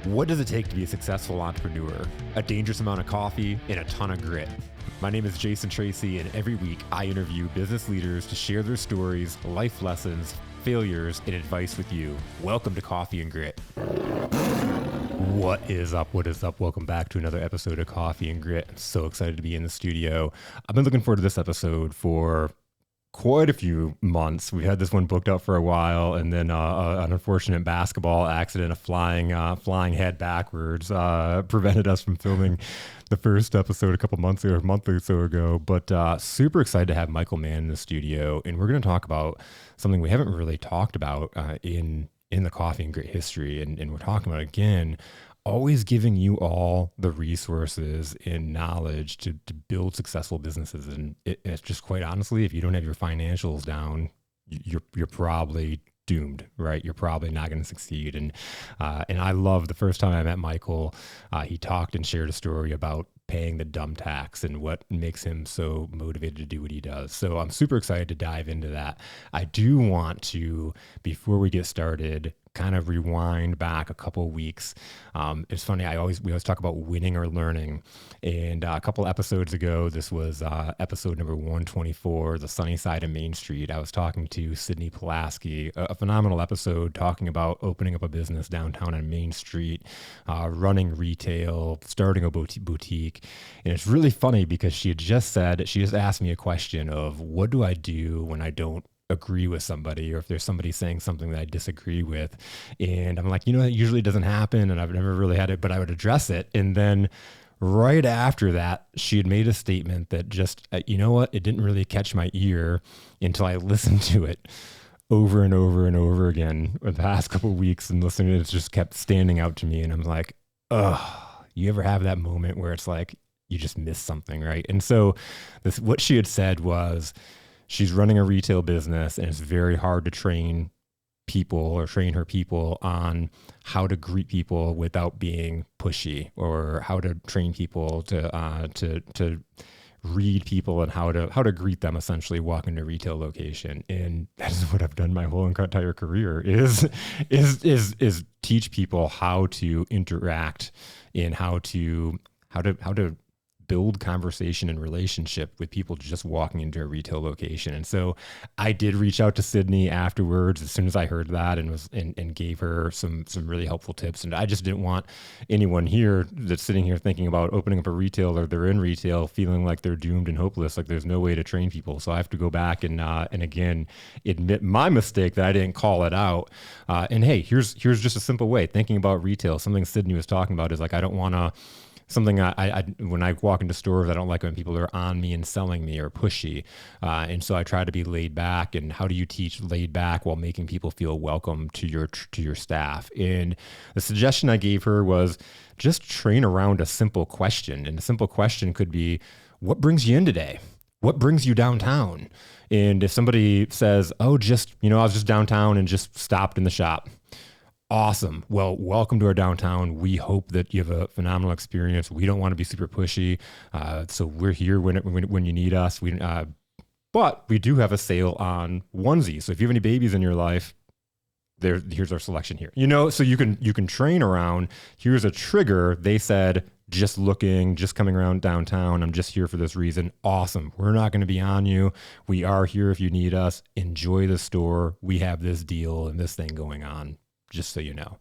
What does it take to be a successful entrepreneur? A dangerous amount of coffee and a ton of grit. My name is Jason Tracy, and every week I interview business leaders to share their stories, life lessons, failures, and advice with you. Welcome to Coffee and Grit. What is up? What is up? Welcome back to another episode of Coffee and Grit. I'm so excited to be in the studio. I've been looking forward to this episode for quite a few months. We had this one booked out for a while, and then an unfortunate basketball accident, a flying head backwards, prevented us from filming the first episode a month or so ago. But super excited to have Michael Mann in the studio, and we're going to talk about something we haven't really talked about in the Coffee and Grit history, and we're talking about, again, always giving you all the resources and knowledge to build successful businesses. And it's just, quite honestly, if you don't have your financials down, you're probably doomed, right? You're probably not going to succeed. And I love the first time I met Michael, he talked and shared a story about paying the dumb tax and what makes him so motivated to do what he does. So I'm super excited to dive into that. I do want to, before we get started, kind of rewind back a couple of weeks. It's funny, we always talk about winning or learning. And a couple episodes ago, this was episode number 124, The Sunny Side of Main Street. I was talking to Sydney Pulaski, a phenomenal episode talking about opening up a business downtown on Main Street, running retail, starting a boutique. And it's really funny because she just asked me a question of, what do I do when I don't agree with somebody, or if there's somebody saying something that I disagree with? And I'm like, that usually doesn't happen, and I've never really had it, but I would address it. And then right after that, she had made a statement that just, it didn't really catch my ear until I listened to it over and over and over again for the past couple of weeks, and listening to it just kept standing out to me. And I'm like, you ever have that moment where it's like you just missed something, right? And so what she had said was, she's running a retail business, and it's very hard to train her people on how to greet people without being pushy, or how to train people to read people and how to greet them, essentially walk into a retail location. And that is what I've done my whole entire career is teach people how to interact and how to build conversation and relationship with people just walking into a retail location. And so I did reach out to Sydney afterwards as soon as I heard that, and gave her some really helpful tips. And I just didn't want anyone here that's sitting here thinking about opening up a retail, or they're in retail, feeling like they're doomed and hopeless, like there's no way to train people. So I have to go back and again admit my mistake that I didn't call it out. And hey, here's just a simple way thinking about retail. Something Sydney was talking about is like, I don't want to. Something I when I walk into stores, I don't like when people are on me and selling me or pushy. And so I try to be laid back. And how do you teach laid back while making people feel welcome to your staff? And the suggestion I gave her was just train around a simple question. And a simple question could be, what brings you in today? What brings you downtown? And if somebody says, I was just downtown and just stopped in the shop. Awesome. Well, welcome to our downtown. We hope that you have a phenomenal experience. We don't want to be super pushy. So we're here when you need us. But we do have a sale on onesies. So if you have any babies in your life, here's our selection here. So you can train around, here's a trigger. They said, just coming around downtown. I'm just here for this reason. Awesome. We're not going to be on you. We are here if you need us. Enjoy the store. We have this deal and this thing going on, just so you know.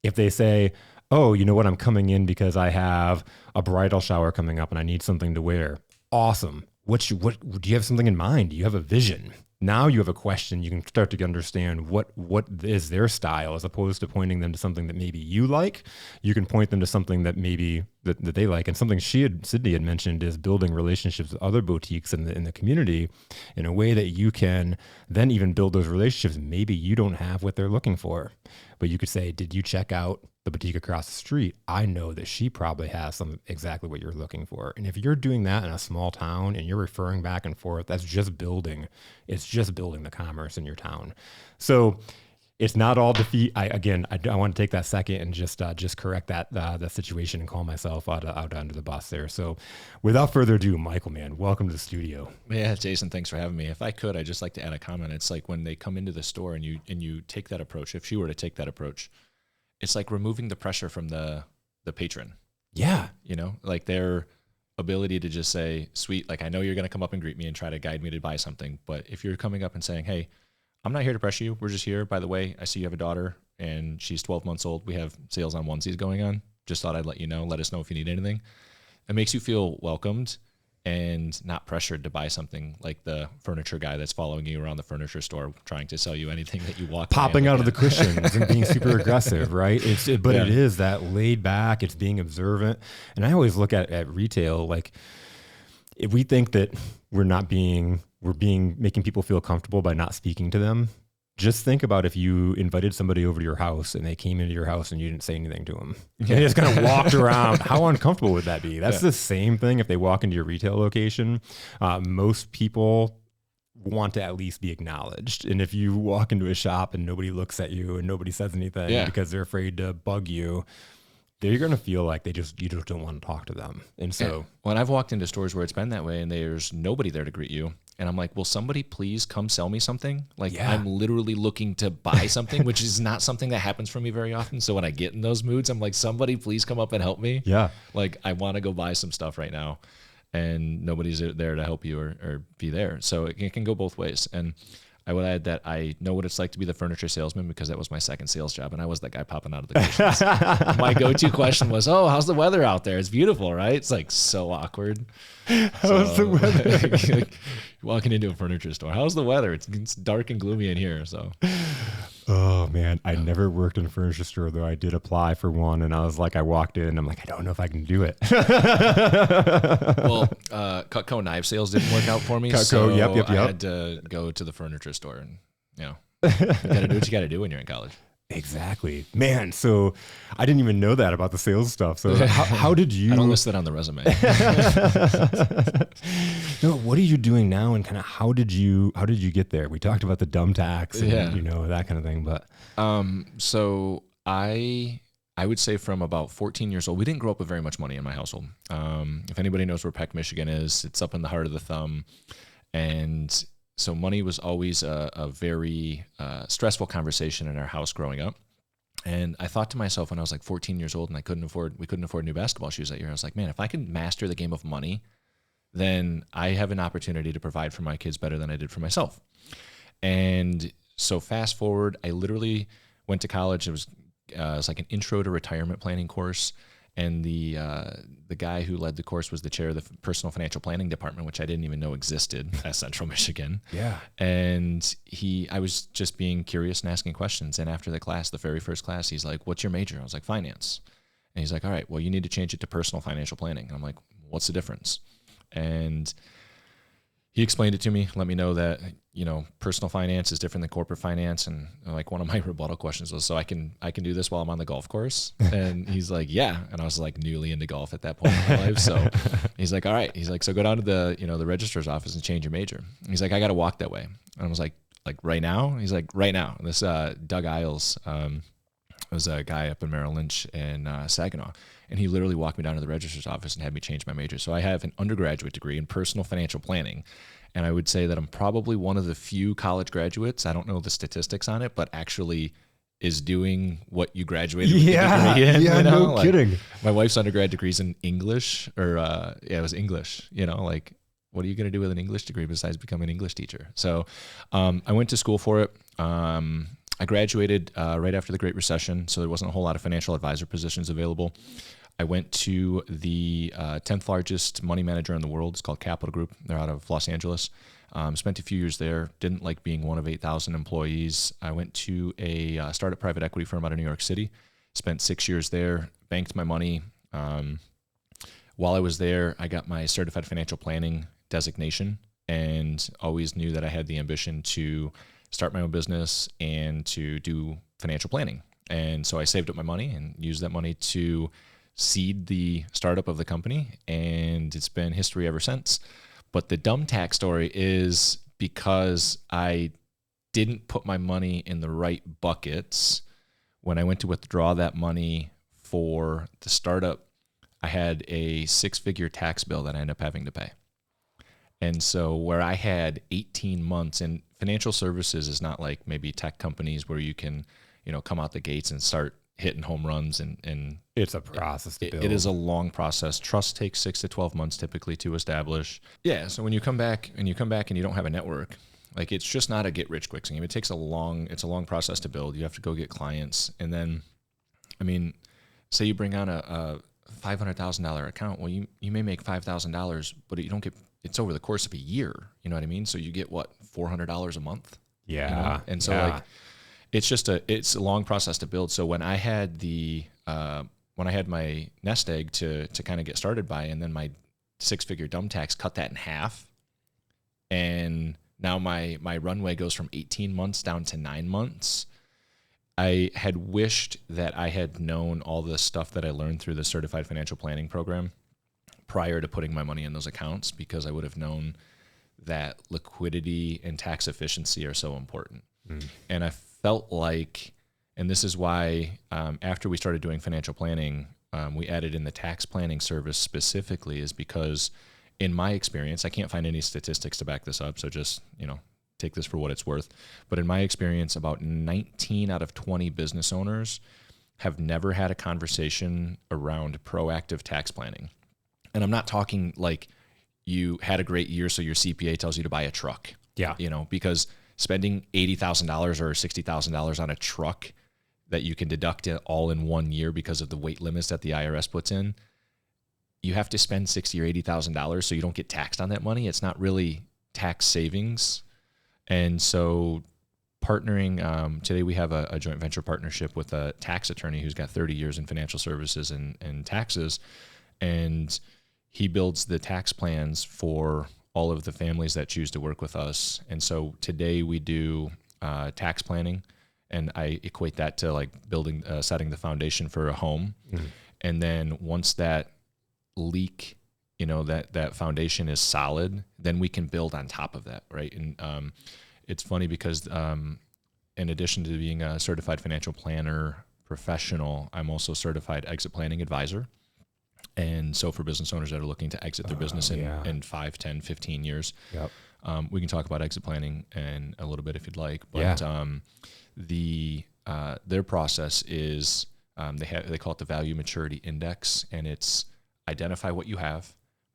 If they say, oh, you know what, I'm coming in because I have a bridal shower coming up and I need something to wear. Awesome. What do you have something in mind? Do you have a vision? Now you have a question. You can start to understand what is their style, as opposed to pointing them to something that maybe you like. You can point them to something that maybe that they like. And something Sydney had mentioned is building relationships with other boutiques in the community in a way that you can then even build those relationships. Maybe you don't have what they're looking for, but you could say, did you check out the boutique across the street? I know that she probably has exactly what you're looking for. And if you're doing that in a small town and you're referring back and forth, that's just building. It's just building the commerce in your town. So it's not all defeat. I want to take that second and just correct that situation and call myself out under the bus there. So without further ado, Michael Mann, welcome to the studio. Yeah, Jason, thanks for having me. If I could, I'd just like to add a comment. It's like when they come into the store and you take that approach, if she were to take that approach, it's like removing the pressure from the patron, Yeah. you know, like their ability to just say, sweet, like I know you're going to come up and greet me and try to guide me to buy something. But if you're coming up and saying, hey, I'm not here to pressure you. We're just here. By the way, I see you have a daughter and she's 12 months old. We have sales on onesies going on. Just thought I'd let you know. Let us know if you need anything. It makes you feel welcomed and not pressured to buy something like the furniture guy that's following you around the furniture store trying to sell you anything that you walk Popping out of the cushions and being super aggressive, right? It is that laid back, it's being observant. And I always look at retail, like if we think that we're making people feel comfortable by not speaking to them, just think about if you invited somebody over to your house and they came into your house and you didn't say anything to them. They just kind of walked around. How uncomfortable would that be? That's the same thing if they walk into your retail location. Most people want to at least be acknowledged. And if you walk into a shop and nobody looks at you and nobody says anything because they're afraid to bug you, they're going to feel like you just don't want to talk to them. And so when I've walked into stores where it's been that way and there's nobody there to greet you, and I'm like, will somebody please come sell me something? Like I'm literally looking to buy something, which is not something that happens for me very often. So when I get in those moods, I'm like, somebody please come up and help me. Yeah. Like I want to go buy some stuff right now and nobody's there to help you or be there. So it can go both ways. And I would add that I know what it's like to be the furniture salesman because that was my second sales job, and I was that guy popping out of the cushions. My go-to question was, "Oh, how's the weather out there? It's beautiful, right?" It's like so awkward. How's the weather? Like, walking into a furniture store, how's the weather? It's dark and gloomy in here. So, oh man, I never worked in a furniture store though. I did apply for one, and I was like, I walked in, and I'm like, I don't know if I can do it. Well, Cutco knife sales didn't work out for me. Cutco, so yep. I had to go to the furniture store, and you gotta do what you gotta do when you're in college. Exactly, man. So I didn't even know that about the sales stuff. So how did you? I don't list that on the resume. No, what are you doing now, and kind of how did you get there? We talked about the dumb tax and that kind of thing, but so I would say from about 14 years old, we didn't grow up with very much money in my household. If anybody knows where Peck, Michigan is, it's up in the heart of the thumb, and so money was always a very stressful conversation in our house growing up. And I thought to myself when I was like 14 years old and we couldn't afford new basketball shoes that year, I was like, man, if I can master the game of money, then I have an opportunity to provide for my kids better than I did for myself. And so fast forward, I literally went to college. It was like an intro to retirement planning course. And the guy who led the course was the chair of the personal financial planning department, which I didn't even know existed at Central Michigan. Yeah. And I was just being curious and asking questions. And after the class, the very first class, he's like, "What's your major?" I was like, "Finance." And he's like, "All right, well, you need to change it to personal financial planning." And I'm like, "What's the difference?" And he explained it to me, let me know that, personal finance is different than corporate finance. And like one of my rebuttal questions was, so I can do this while I'm on the golf course? And he's like, yeah. And I was like newly into golf at that point in my life. So he's like, all right. He's like, so go down to the registrar's office and change your major. And he's like, I got to walk that way. And I was like right now? He's like, right now. And this Doug Isles was a guy up in Merrill Lynch in Saginaw. And he literally walked me down to the registrar's office and had me change my major. So I have an undergraduate degree in personal financial planning. And I would say that I'm probably one of the few college graduates, I don't know the statistics on it, but actually is doing what you graduated with the degree in. Yeah, no kidding. My wife's undergrad degree's in English, it was English, like what are you going to do with an English degree besides become an English teacher? So I went to school for it. I graduated right after the Great Recession, so there wasn't a whole lot of financial advisor positions available. I went to the 10th largest money manager in the world. It's called Capital Group. They're out of Los Angeles. Spent a few years there. Didn't like being one of 8,000 employees. I went to a startup private equity firm out of New York City. Spent 6 years there. Banked my money. While I was there, I got my certified financial planning designation and always knew that I had the ambition to start my own business and to do financial planning. And so I saved up my money and used that money to seed the startup of the company, and it's been history ever since. But the dumb tax story is because I didn't put my money in the right buckets. When I went to withdraw that money for the startup, I had a 6-figure tax bill that I ended up having to pay. And so where I had 18 months, and financial services is not like maybe tech companies where you can, come out the gates and start hitting home runs, and It's a process to build. it is a long process. Trust takes 6 to 12 months typically to establish. Yeah. So when you come back and you don't have a network, like it's just not a get rich quick scheme. It's a long process to build. You have to go get clients. And then, I mean, say you bring on a $500,000 account. Well, you may make $5,000, but you don't get, it's over the course of a year. You know what I mean? So you get what, $400 a month? Yeah. You know? And so like, it's a long process to build. So when I had my nest egg to kind of get started by, and then my 6-figure dumb tax cut that in half, and now my runway goes from 18 months down to 9 months. I had wished that I had known all the stuff that I learned through the Certified Financial Planning program prior to putting my money in those accounts, because I would have known that liquidity and tax efficiency are so important. And I felt like, and this is why after we started doing financial planning, we added in the tax planning service specifically, is because in my experience, I can't find any statistics to back this up, so just, take this for what it's worth. But in my experience, about 19 out of 20 business owners have never had a conversation around proactive tax planning. And I'm not talking like you had a great year, so your CPA tells you to buy a truck. Yeah. Because spending $80,000 or $60,000 on a truck that you can deduct it all in 1 year because of the weight limits that the IRS puts in, you have to spend $60,000 or $80,000 so you don't get taxed on that money. It's not really tax savings. And so partnering, today we have a joint venture partnership with a tax attorney who's got 30 years in financial services and taxes. And he builds the tax plans for all of the families that choose to work with us. And so today we do tax planning, and I equate that to like building, setting the foundation for a home. And then once that leak, that foundation is solid, then we can build on top of that, right? And it's funny because in addition to being a certified financial planner professional, I'm also a certified exit planning advisor. And so for business owners that are looking to exit their business in 5, 10, 15 years, we can talk about exit planning and a little bit if you'd like. But their process is they call it the Value Maturity Index, and it's identify what you have,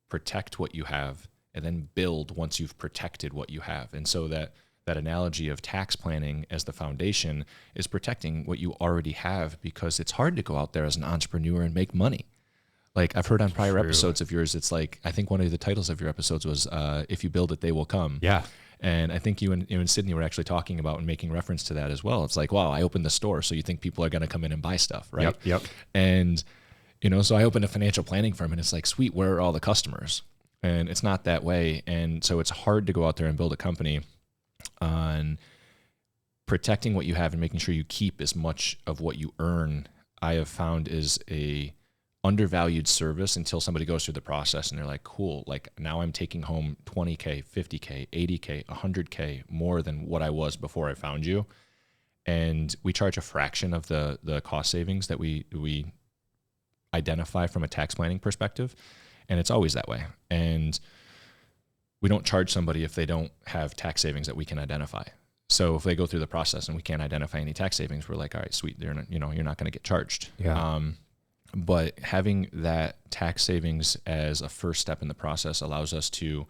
protect what you have, and then build once you've protected what you have. And so that analogy of tax planning as the foundation is protecting what you already have, because it's hard to go out there as an entrepreneur and make money. Like I've heard on prior episodes of yours, it's like, I think one of the titles of your episodes was, if you build it, they will come. Yeah. And I think you and Sydney were actually talking about and making reference to that as well. It's like, wow, I opened the store, so you think people are going to come in and buy stuff, right? Yep. And, so I opened a financial planning firm, and it's like, sweet, where are all the customers? And it's not that way. And so it's hard to go out there and build a company on protecting what you have and making sure you keep as much of what you earn. I have found is a undervalued service until somebody goes through the process and they're like, cool, like now I'm taking home 20K, 50K, 80K, 100K more than what I was before I found you. And we charge a fraction of the cost savings that we identify from a tax planning perspective. And it's always that way. And we don't charge somebody if they don't have tax savings that we can identify. So if they go through the process and we can't identify any tax savings, we're like, all right, sweet, you're not going to get charged. Yeah. But having that tax savings as a first step in the process allows us to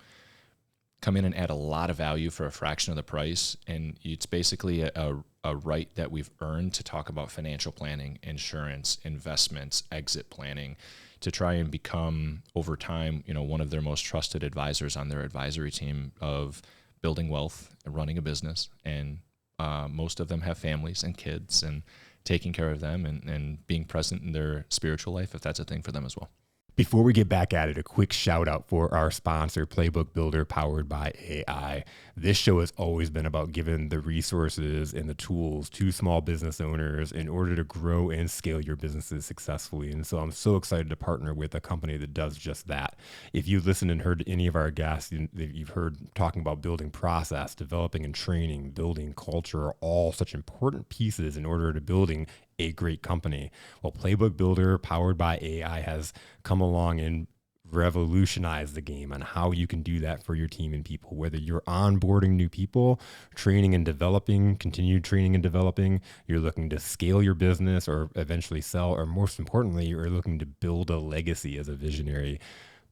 come in and add a lot of value for a fraction of the price. And it's basically a right that we've earned to talk about financial planning, insurance, investments, exit planning, to try and become over time, one of their most trusted advisors on their advisory team of building wealth and running a business. And most of them have families and kids, and taking care of them and being present in their spiritual life, if that's a thing for them as well. Before we get back at it, a quick shout out for our sponsor, Playbook Builder, powered by AI. This show has always been about giving the resources and the tools to small business owners in order to grow and scale your businesses successfully. And so I'm so excited to partner with a company that does just that. If you've listened and heard any of our guests, you've heard talking about building process, developing and training, building culture, are all such important pieces in order to building a great company. Well, Playbook Builder, powered by AI, has come along and revolutionize the game on how you can do that for your team and people, whether you're onboarding new people, training and developing, continued training and developing, you're looking to scale your business or eventually sell, or most importantly, you're looking to build a legacy as a visionary.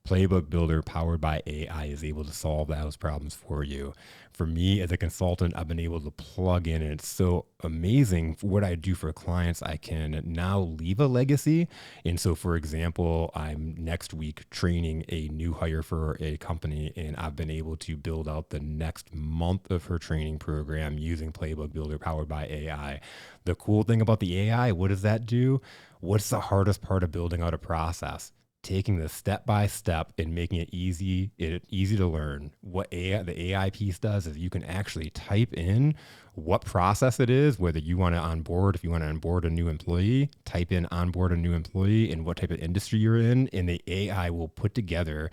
Playbook Builder powered by AI is able to solve those problems for you. For me as a consultant, I've been able to plug in, and it's so amazing for what I do for clients. I can now leave a legacy. And so, for example, I'm next week training a new hire for a company, and I've been able to build out the next month of her training program using Playbook Builder powered by AI. The cool thing about the AI, what does that do? What's the hardest part of building out a process? Taking the step by step and making it easy to learn. What the AI piece does is you can actually type in what process it is, whether you want to onboard, if you want to onboard a new employee, type in onboard a new employee and what type of industry you're in, and the AI will put together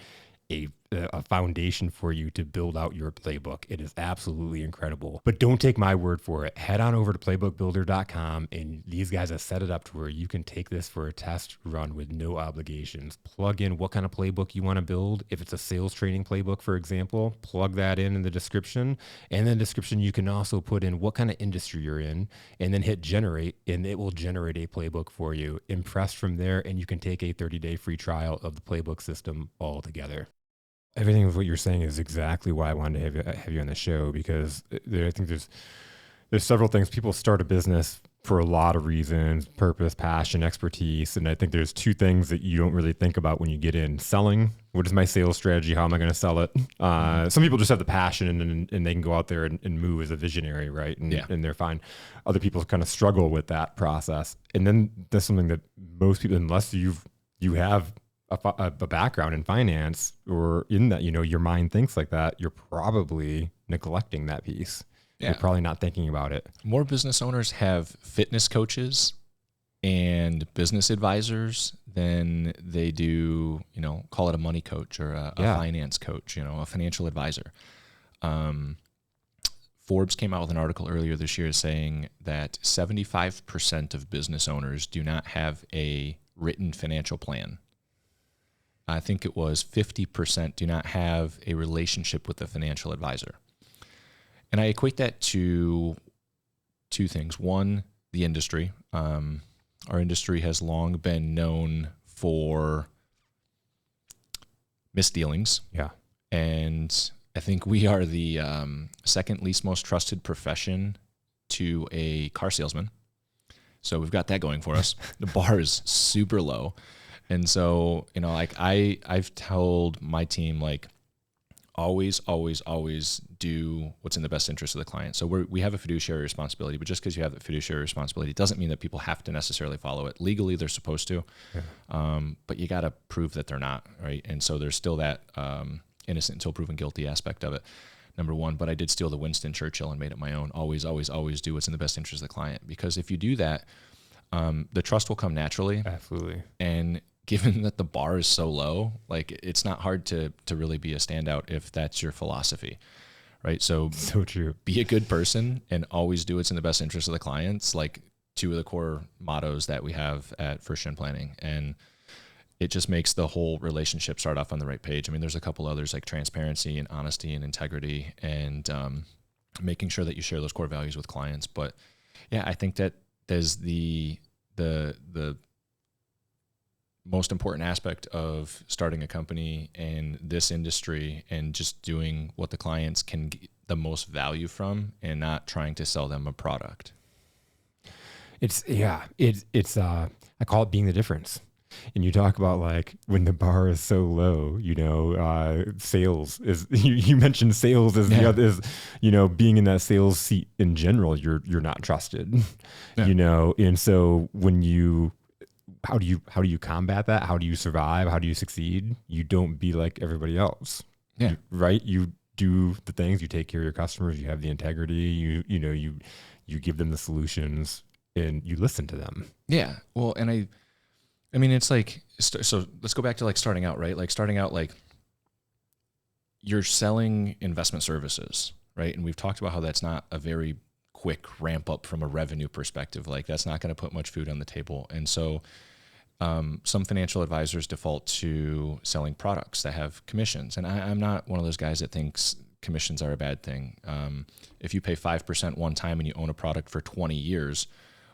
a foundation for you to build out your playbook. It is absolutely incredible. But don't take my word for it. Head on over to playbookbuilder.com, and these guys have set it up to where you can take this for a test run with no obligations. Plug in what kind of playbook you want to build. If it's a sales training playbook, for example, plug that in the description. And in the description, you can also put in what kind of industry you're in, and then hit generate, and it will generate a playbook for you. Impressed from there, and you can take a 30-day free trial of the playbook system altogether. Everything of what you're saying is exactly why I wanted to have you on the show, because I think there's several things. People start a business for a lot of reasons: purpose, passion, expertise. And I think there's two things that you don't really think about when you get in: selling. What is my sales strategy? How am I going to sell it? Some people just have the passion and they can go out there and move as a visionary, right? And they're fine. Other people kind of struggle with that process. And then there's something that most people, unless you have a background in finance or in that, your mind thinks like that, you're probably neglecting that piece. Yeah. You're probably not thinking about it. More business owners have fitness coaches and business advisors than they do, call it a money coach or a finance coach, a financial advisor. Forbes came out with an article earlier this year saying that 75% of business owners do not have a written financial plan. I think it was 50% do not have a relationship with a financial advisor. And I equate that to two things. One, the industry. Our industry has long been known for misdealings. Yeah. And I think we are the second least most trusted profession to a car salesman. So we've got that going for us. The bar is super low. And so, I've told my team, always do what's in the best interest of the client. So we have a fiduciary responsibility, but just because you have the fiduciary responsibility doesn't mean that people have to necessarily follow it. Legally, they're supposed to, but you got to prove that they're not, right? And so there's still that innocent until proven guilty aspect of it, number one. But I did steal the Winston Churchill and made it my own. Always do what's in the best interest of the client. Because if you do that, the trust will come naturally. Absolutely. And given that the bar is so low, it's not hard to really be a standout if that's your philosophy, right? So true. Be a good person and always do what's in the best interest of the clients, two of the core mottos that we have at FirstGen Planning. And it just makes the whole relationship start off on the right page. I mean, there's a couple others like transparency and honesty and integrity and making sure that you share those core values with clients. But yeah, I think that there's the most important aspect of starting a company in this industry and just doing what the clients can get the most value from and not trying to sell them a product. I call it being the difference. And you talk about when the bar is so low, sales is, you mentioned sales as the other is, being in that sales seat in general, you're not trusted, and so how do you combat that? How do you survive? How do you succeed? You don't be like everybody else. Yeah. Right. You do the things, you take care of your customers, you have the integrity, you give them the solutions and you listen to them. Yeah. Well, and I mean, it's so let's go back to starting out, right? Starting out, you're selling investment services, right? And we've talked about how that's not a very quick ramp up from a revenue perspective. That's not going to put much food on the table. And so some financial advisors default to selling products that have commissions. And I'm not one of those guys that thinks commissions are a bad thing. If you pay 5% one time and you own a product for 20 years,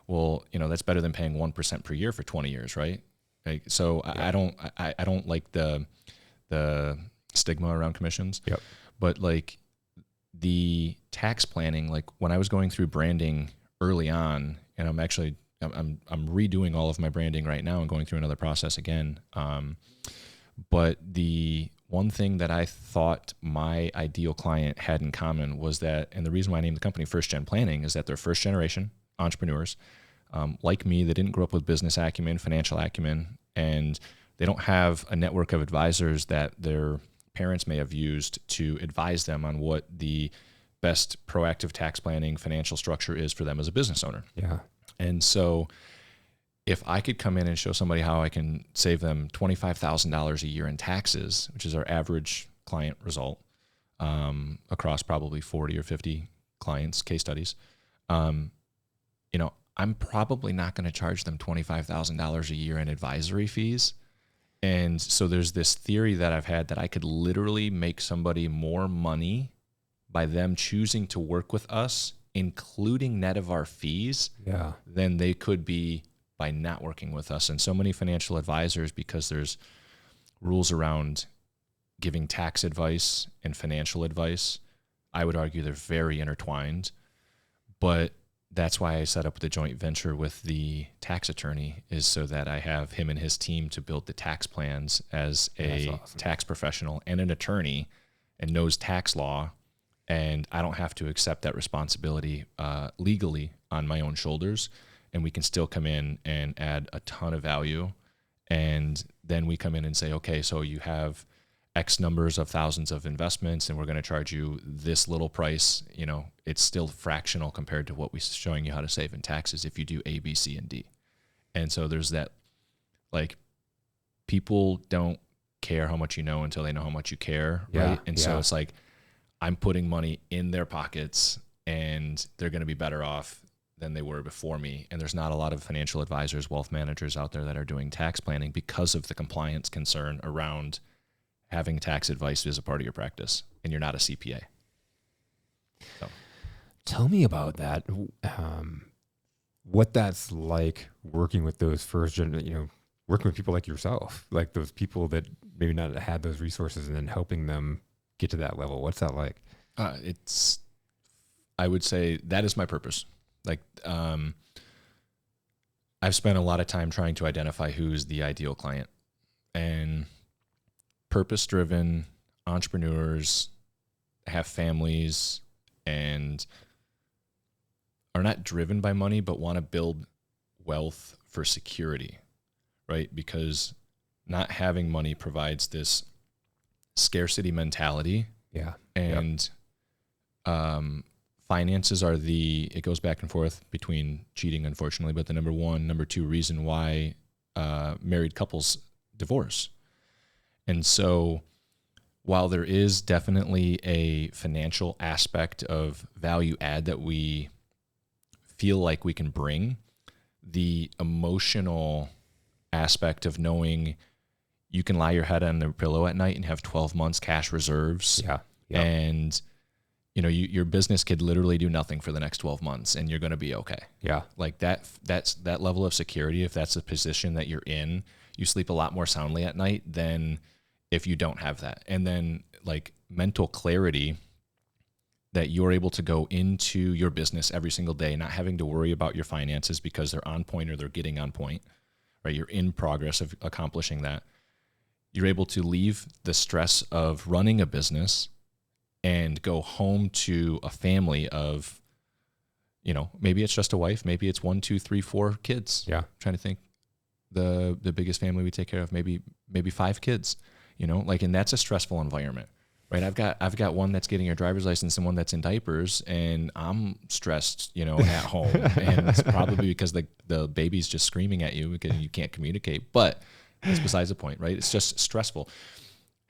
well, that's better than paying 1% per year for 20 years, right? Like, so I don't like the stigma around commissions. Yep. But like the tax planning, like when I was going through branding early on, and I'm redoing all of my branding right now and going through another process again. But the one thing that I thought my ideal client had in common was that, and the reason why I named the company FirstGen Planning is that they're first generation entrepreneurs, like me, that didn't grow up with business acumen, financial acumen, and they don't have a network of advisors that their parents may have used to advise them on what the best proactive tax planning financial structure is for them as a business owner. Yeah. And so if I could come in and show somebody how I can save them $25,000 a year in taxes, which is our average client result, across probably 40 or 50 clients, case studies, I'm probably not going to charge them $25,000 a year in advisory fees. And so there's this theory that I've had that I could literally make somebody more money by them choosing to work with us, including net of our fees, than they could be by not working with us. And so many financial advisors, because there's rules around giving tax advice and financial advice, I would argue they're very intertwined. But that's why I set up the joint venture with the tax attorney, is so that I have him and his team to build the tax plans as a tax professional and an attorney and knows tax law. And I don't have to accept that responsibility legally on my own shoulders. And we can still come in and add a ton of value. And then we come in and say, okay, so you have X numbers of thousands of investments and we're going to charge you this little price. It's still fractional compared to what we're showing you how to save in taxes if you do A, B, C, and D. And so there's that, like, people don't care how much you know until they know how much you care, right? And so it's like, I'm putting money in their pockets and they're going to be better off than they were before me. And there's not a lot of financial advisors, wealth managers out there that are doing tax planning because of the compliance concern around having tax advice as a part of your practice, and you're not a CPA. So. Tell me about that. What that's like working with those working with people like yourself, like those people that maybe not had those resources, and then helping them get to that level. What's that like? I would say that is my purpose. Like, I've spent a lot of time trying to identify who's the ideal client, and purpose-driven entrepreneurs have families and are not driven by money, but want to build wealth for security, right? Because not having money provides this scarcity mentality. Yeah. And finances are it goes back and forth between cheating, unfortunately, but the number one, number two reason why married couples divorce. And so while there is definitely a financial aspect of value add that we feel like we can bring, the emotional aspect of knowing you can lie your head on the pillow at night and have 12 months cash reserves. And your business could literally do nothing for the next 12 months and you're going to be okay. Yeah. Like that's that level of security. If that's a position that you're in, you sleep a lot more soundly at night than if you don't have that. And then like mental clarity that you're able to go into your business every single day, not having to worry about your finances because they're on point or they're getting on point, right? You're in progress of accomplishing that. You're able to leave the stress of running a business and go home to a family of, maybe it's just a wife, maybe it's 1, 2, 3, 4 kids. Yeah. I'm trying to think the biggest family we take care of, maybe 5 kids, and that's a stressful environment, right? I've got one that's getting her driver's license and one that's in diapers, and I'm stressed, at home. And it's probably because the baby's just screaming at you because you can't communicate, but that's besides the point, right? It's just stressful.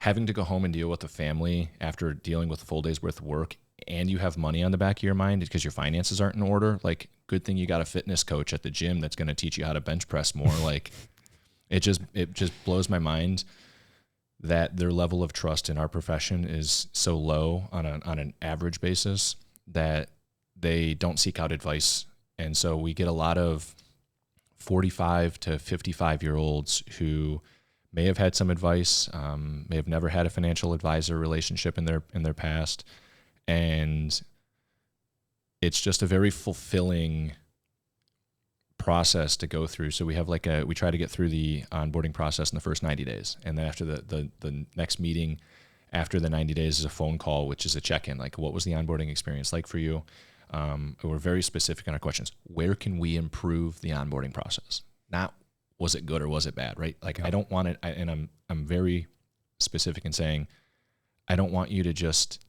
Having to go home and deal with a family after dealing with a full day's worth of work, and you have money on the back of your mind because your finances aren't in order. Like, good thing you got a fitness coach at the gym that's going to teach you how to bench press more. Like, It just blows my mind that their level of trust in our profession is so low on an average basis that they don't seek out advice. And so we get a lot of 45 to 55-year-olds who may have had some advice, may have never had a financial advisor relationship in their past, and it's just a very fulfilling process to go through. So we have we try to get through the onboarding process in the first 90 days. And then after the next meeting after the 90 days is a phone call, which is a check-in. Like, what was the onboarding experience like for you? We're very specific in our questions. Where can we improve the onboarding process? Not was it good or was it bad, right? Like, I don't want it, and I'm very specific in saying, I don't want you to just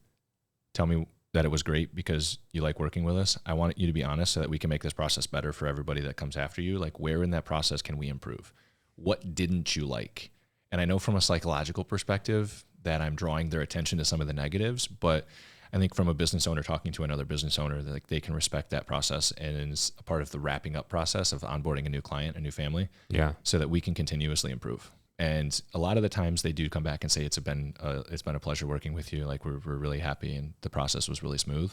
tell me that it was great because you like working with us. I want you to be honest so that we can make this process better for everybody that comes after you. Like, where in that process can we improve? What didn't you like? And I know from a psychological perspective that I'm drawing their attention to some of the negatives, but I think from a business owner talking to another business owner, like, they can respect that process, and it's a part of the wrapping up process of onboarding a new client, a new family, so that we can continuously improve. And a lot of the times they do come back and say, it's been a pleasure working with you. Like, we're really happy, and the process was really smooth.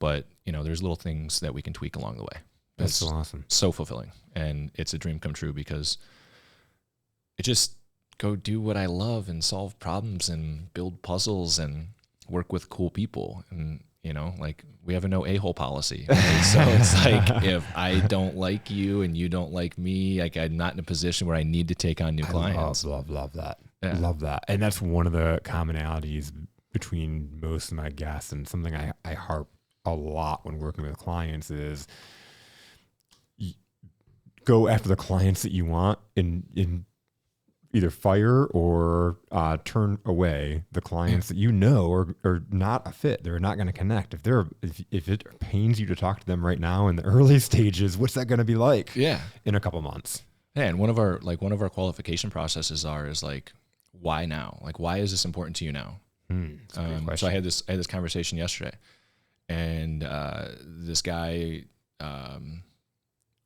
But, there's little things that we can tweak along the way. That's so awesome. So fulfilling. And it's a dream come true because it just go do what I love and solve problems and build puzzles and work with cool people. And, like, we have a no a-hole policy. Right? So it's like, if I don't like you and you don't like me, like, I'm not in a position where I need to take on new clients. Love that. Yeah. Love that. And that's one of the commonalities between most of my guests, and something I harp a lot when working with clients is go after the clients that you want and either fire or turn away the clients that are not a fit. They're not going to connect. If it pains you to talk to them right now in the early stages, what's that going to be like? In a couple months. Yeah, and one of our qualification processes is like, why now? Like, why is this important to you now? So I had this conversation yesterday, and this guy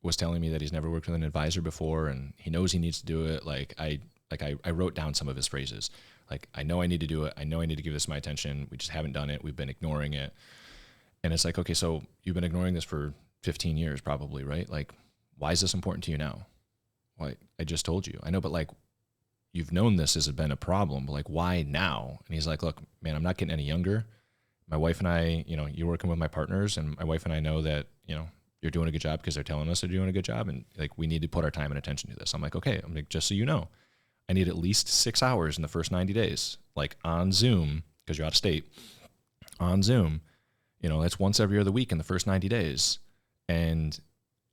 was telling me that he's never worked with an advisor before, and he knows he needs to do it. I wrote down some of his phrases. Like, I know I need to do it. I know I need to give this my attention. We just haven't done it. We've been ignoring it. And it's like, okay, so you've been ignoring this for 15 years probably, right? Like, why is this important to you now? Well, I just told you. I know, but like, you've known this has been a problem, but like, why now? And he's like, look, man, I'm not getting any younger. My wife and I, you're working with my partners, and my wife and I know that, you're doing a good job because they're telling us they're doing a good job. And like, we need to put our time and attention to this. I'm like, okay, I'm like, just so you know, I need at least 6 hours in the first 90 days, like on Zoom, because you're out of state, on Zoom, that's once every other week in the first 90 days. And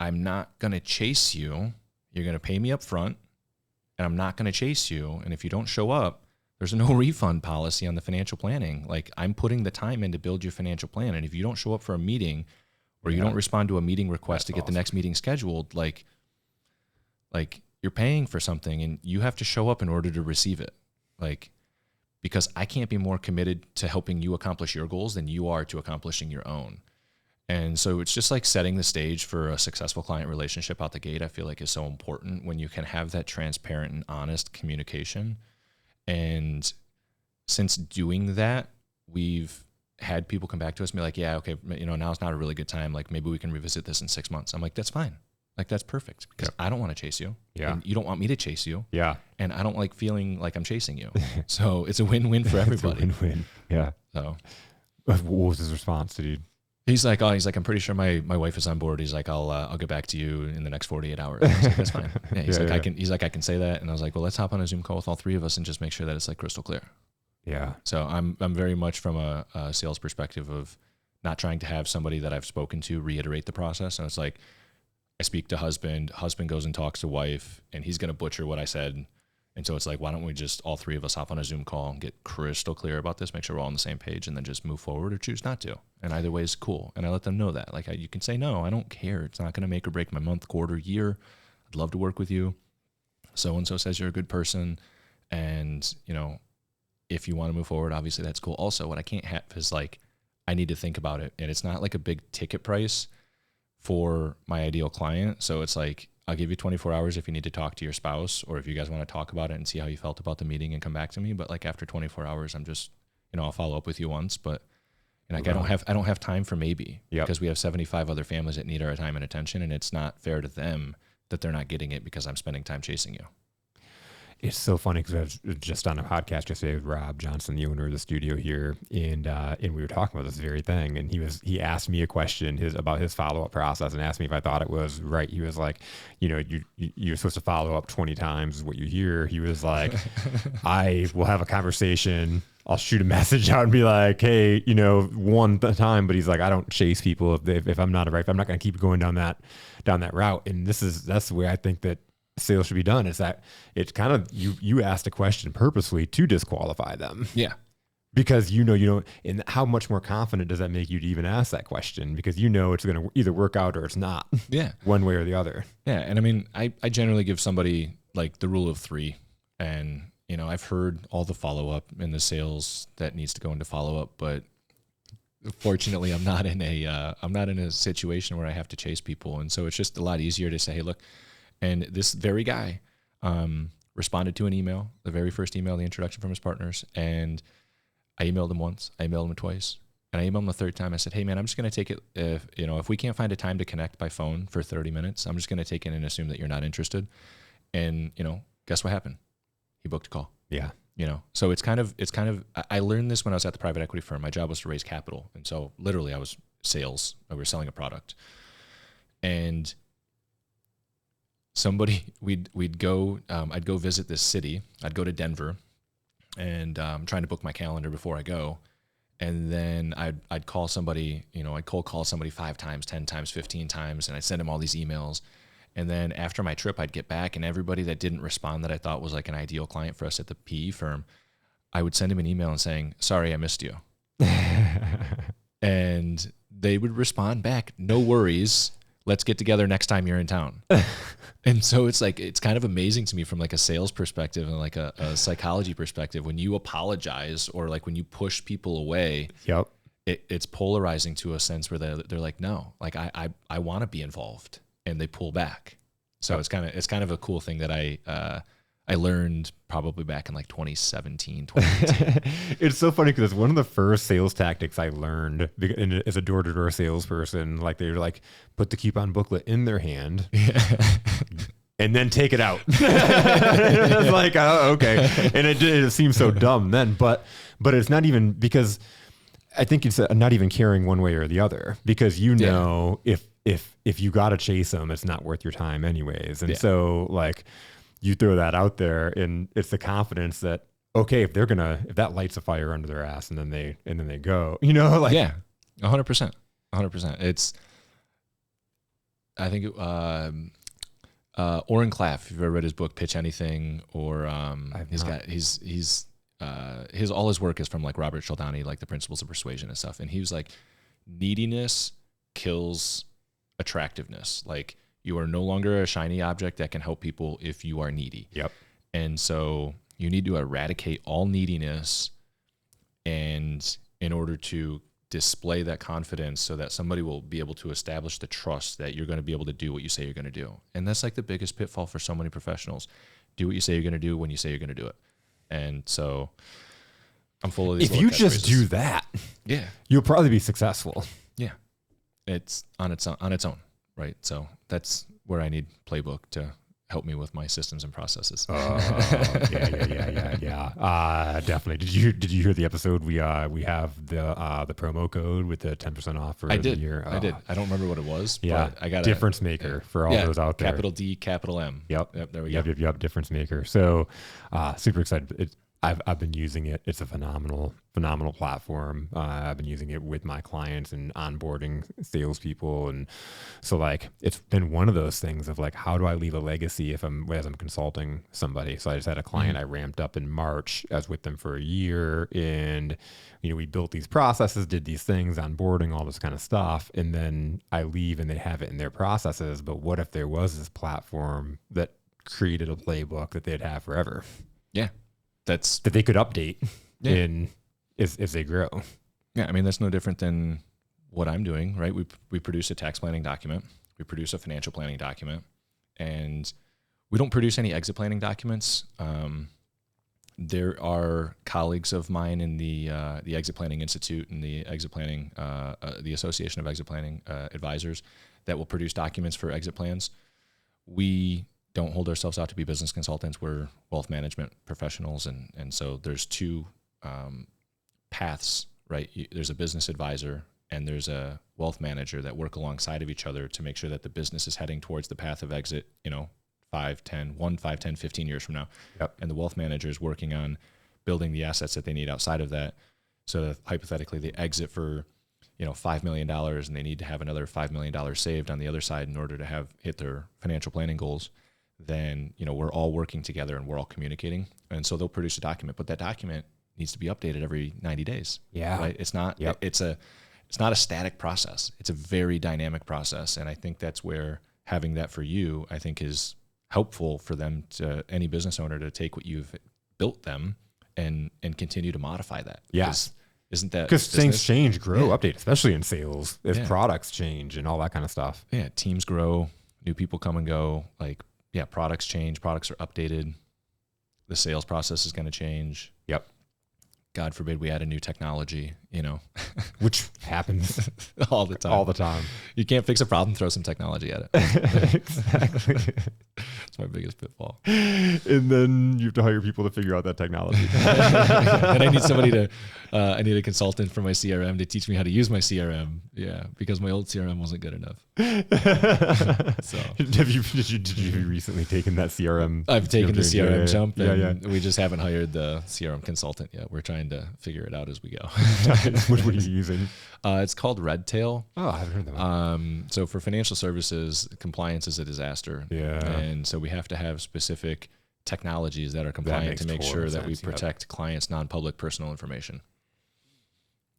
I'm not going to chase you. You're going to pay me up front, and I'm not going to chase you. And if you don't show up, there's no refund policy on the financial planning. Like, I'm putting the time in to build your financial plan. And if you don't show up for a meeting, or you don't respond to a meeting request to get the next meeting scheduled, like you're paying for something and you have to show up in order to receive it. Like, because I can't be more committed to helping you accomplish your goals than you are to accomplishing your own. And so it's just like setting the stage for a successful client relationship out the gate, I feel like is so important when you can have that transparent and honest communication. And since doing that, we've had people come back to us and be like, yeah, okay, now's not a really good time. Like, maybe we can revisit this in 6 months. I'm like, that's fine. Like, that's perfect, because I don't want to chase you. Yeah. And you don't want me to chase you. Yeah. And I don't like feeling like I'm chasing you. So it's a win-win for everybody. It's a win-win. Yeah. So what was his response? He's like, I'm pretty sure my wife is on board. He's like, I'll get back to you in the next 48 hours. I was like, that's fine. Yeah, he's like, I can say that. And I was like, well, let's hop on a Zoom call with all three of us and just make sure that it's like crystal clear. Yeah. So I'm very much from a sales perspective of not trying to have somebody that I've spoken to reiterate the process. And it's like, I speak to husband goes and talks to wife, and he's going to butcher what I said. And so it's like, why don't we just all three of us hop on a Zoom call and get crystal clear about this, make sure we're all on the same page, and then just move forward or choose not to. And either way is cool. And I let them know that. Like, you can say, no, I don't care. It's not going to make or break my month, quarter, year. I'd love to work with you. So-and-so says you're a good person. And, if you want to move forward, obviously that's cool. Also, what I can't have is like, I need to think about it. And it's not like a big ticket price for my ideal client. So it's like, I'll give you 24 hours if you need to talk to your spouse, or if you guys want to talk about it and see how you felt about the meeting and come back to me. But like after 24 hours, I'm just, I'll follow up with you once, but like I don't have time for maybe, because we have 75 other families that need our time and attention, and it's not fair to them that they're not getting it because I'm spending time chasing you. It's so funny because I was just on a podcast yesterday with Rob Johnson, the owner of the studio here, and we were talking about this very thing. And he asked me a question about his follow-up process and asked me if I thought it was right. He was like, you're supposed to follow up 20 times what you hear. He was like, I will have a conversation. I'll shoot a message out and be like, hey, one time. But he's like, I don't chase people if I'm not going to keep going down that route. And that's the way I think that sales should be done, is that it's kind of you asked a question purposely to disqualify them. Yeah. Because you don't, and how much more confident does that make you to even ask that question? Because it's going to either work out or it's not. Yeah. One way or the other. Yeah. And I mean, I generally give somebody like the rule of 3, and I've heard all the follow-up in the sales that needs to go into follow-up, but fortunately I'm not in a situation where I have to chase people. And so it's just a lot easier to say, hey, look, and this very guy responded to an email, the very first email, the introduction from his partners. And I emailed him once, I emailed him twice, and I emailed him the third time. I said, hey man, I'm just going to take it. If we can't find a time to connect by phone for 30 minutes, I'm just going to take it and assume that you're not interested. And guess what happened? He booked a call. Yeah. So it's kind of, I learned this when I was at the private equity firm. My job was to raise capital. And so literally I was sales. We were selling a product. And we'd go, I'd go visit this city. I'd go to Denver, and I'm trying to book my calendar before I go. And then I'd call somebody, I'd cold call somebody 5 times, 10 times, 15 times. And I'd send them all these emails. And then after my trip, I'd get back, and everybody that didn't respond that I thought was like an ideal client for us at the PE firm, I would send them an email and saying, sorry, I missed you. And they would respond back, no worries. Let's get together next time you're in town. And so it's like, it's kind of amazing to me from like a sales perspective and like a psychology perspective, when you apologize or like when you push people away, it's polarizing to a sense where they're like, no, like I want to be involved, and they pull back. So it's kind of a cool thing that I learned probably back in like 2017, 2018. It's so funny because it's one of the first sales tactics I learned as a door-to-door salesperson. Like they were like, put the coupon booklet in their hand and then take it out. It was like, oh, okay. And it seems so dumb then, but it's not even, because I think it's not even caring one way or the other, because if you got to chase them, it's not worth your time anyways. And so like, you throw that out there, and it's the confidence that, okay, if that lights a fire under their ass and then they go, like, yeah, 100%. It's, I think, Oren Klaff, if you've ever read his book, Pitch Anything, or, all his work is from like Robert Cialdini, like the Principles of Persuasion and stuff. And he was like, neediness kills attractiveness. Like, you are no longer a shiny object that can help people if you are needy. Yep. And so you need to eradicate all neediness, and in order to display that confidence so that somebody will be able to establish the trust that you're going to be able to do what you say you're going to do. And that's like the biggest pitfall for so many professionals. Do what you say you're going to do when you say you're going to do it. And so I'm full of these. If you just do that, you'll probably be successful. Yeah. It's on its own. Right. So that's where I need Playbook to help me with my systems and processes. Yeah. Definitely. Did you hear the episode? We have the promo code with the 10% off for the year. I did. I don't remember what it was. Yeah. But I got difference maker for all those out there. Capital D, capital M. Yep. There we go. Yep. Difference maker. So, super excited. I've been using it. It's a phenomenal platform. I've been using it with my clients and onboarding salespeople, and so like it's been one of those things of like, how do I leave a legacy as I'm consulting somebody? So I just had a client I ramped up in March. I was with them for a year, and we built these processes, did these things, onboarding, all this kind of stuff, and then I leave and they have it in their processes. But what if there was this platform that created a playbook that they'd have forever? Yeah. That they could update as they grow. Yeah, I mean, that's no different than what I'm doing, right? We produce a tax planning document, we produce a financial planning document, and we don't produce any exit planning documents. There are colleagues of mine in the Exit Planning Institute and the Exit Planning, the Association of Exit Planning Advisors that will produce documents for exit plans. We don't hold ourselves out to be business consultants. We're wealth management professionals, and so there's two paths, right? There's a business advisor and there's a wealth manager that work alongside of each other to make sure that the business is heading towards the path of exit, 5, 10, 15 years from now. Yep. And the wealth manager is working on building the assets that they need outside of that. So that hypothetically they exit for, $5 million and they need to have another $5 million saved on the other side in order to hit their financial planning goals. Then, we're all working together and we're all communicating. And so they'll produce a document, but that document needs to be updated every 90 days. Yeah. Right. It's not, Yep. it's not a static process. It's a very dynamic process. And I think that's where having that for you, I think is helpful for them to any business owner to take what you've built them and continue to modify that. Yes. Isn't that because things change, grow, Yeah. update, especially in sales as Yeah. products change and all that kind of stuff. Yeah. Teams grow, new people come and go. Products change, products are updated. The sales process is going to change. Yep. God forbid we add a new technology, Which happens all the time. all the time. You can't fix a problem, throw some technology at it. Exactly. That's my biggest pitfall. And then you have to hire people to figure out that technology. And I need somebody I need a consultant for my CRM to teach me how to use my CRM. Yeah, because my old CRM wasn't good enough. So did you recently taken that CRM? I've taken the CRM jump, and yeah. we just haven't hired the CRM consultant yet. We're trying to figure it out as we go. What are you using? It's called Redtail. Oh, I haven't heard that one. So for financial services, compliance is a disaster. Yeah. And so we have to have specific technologies that are compliant to make sure that we protect clients' non-public personal information.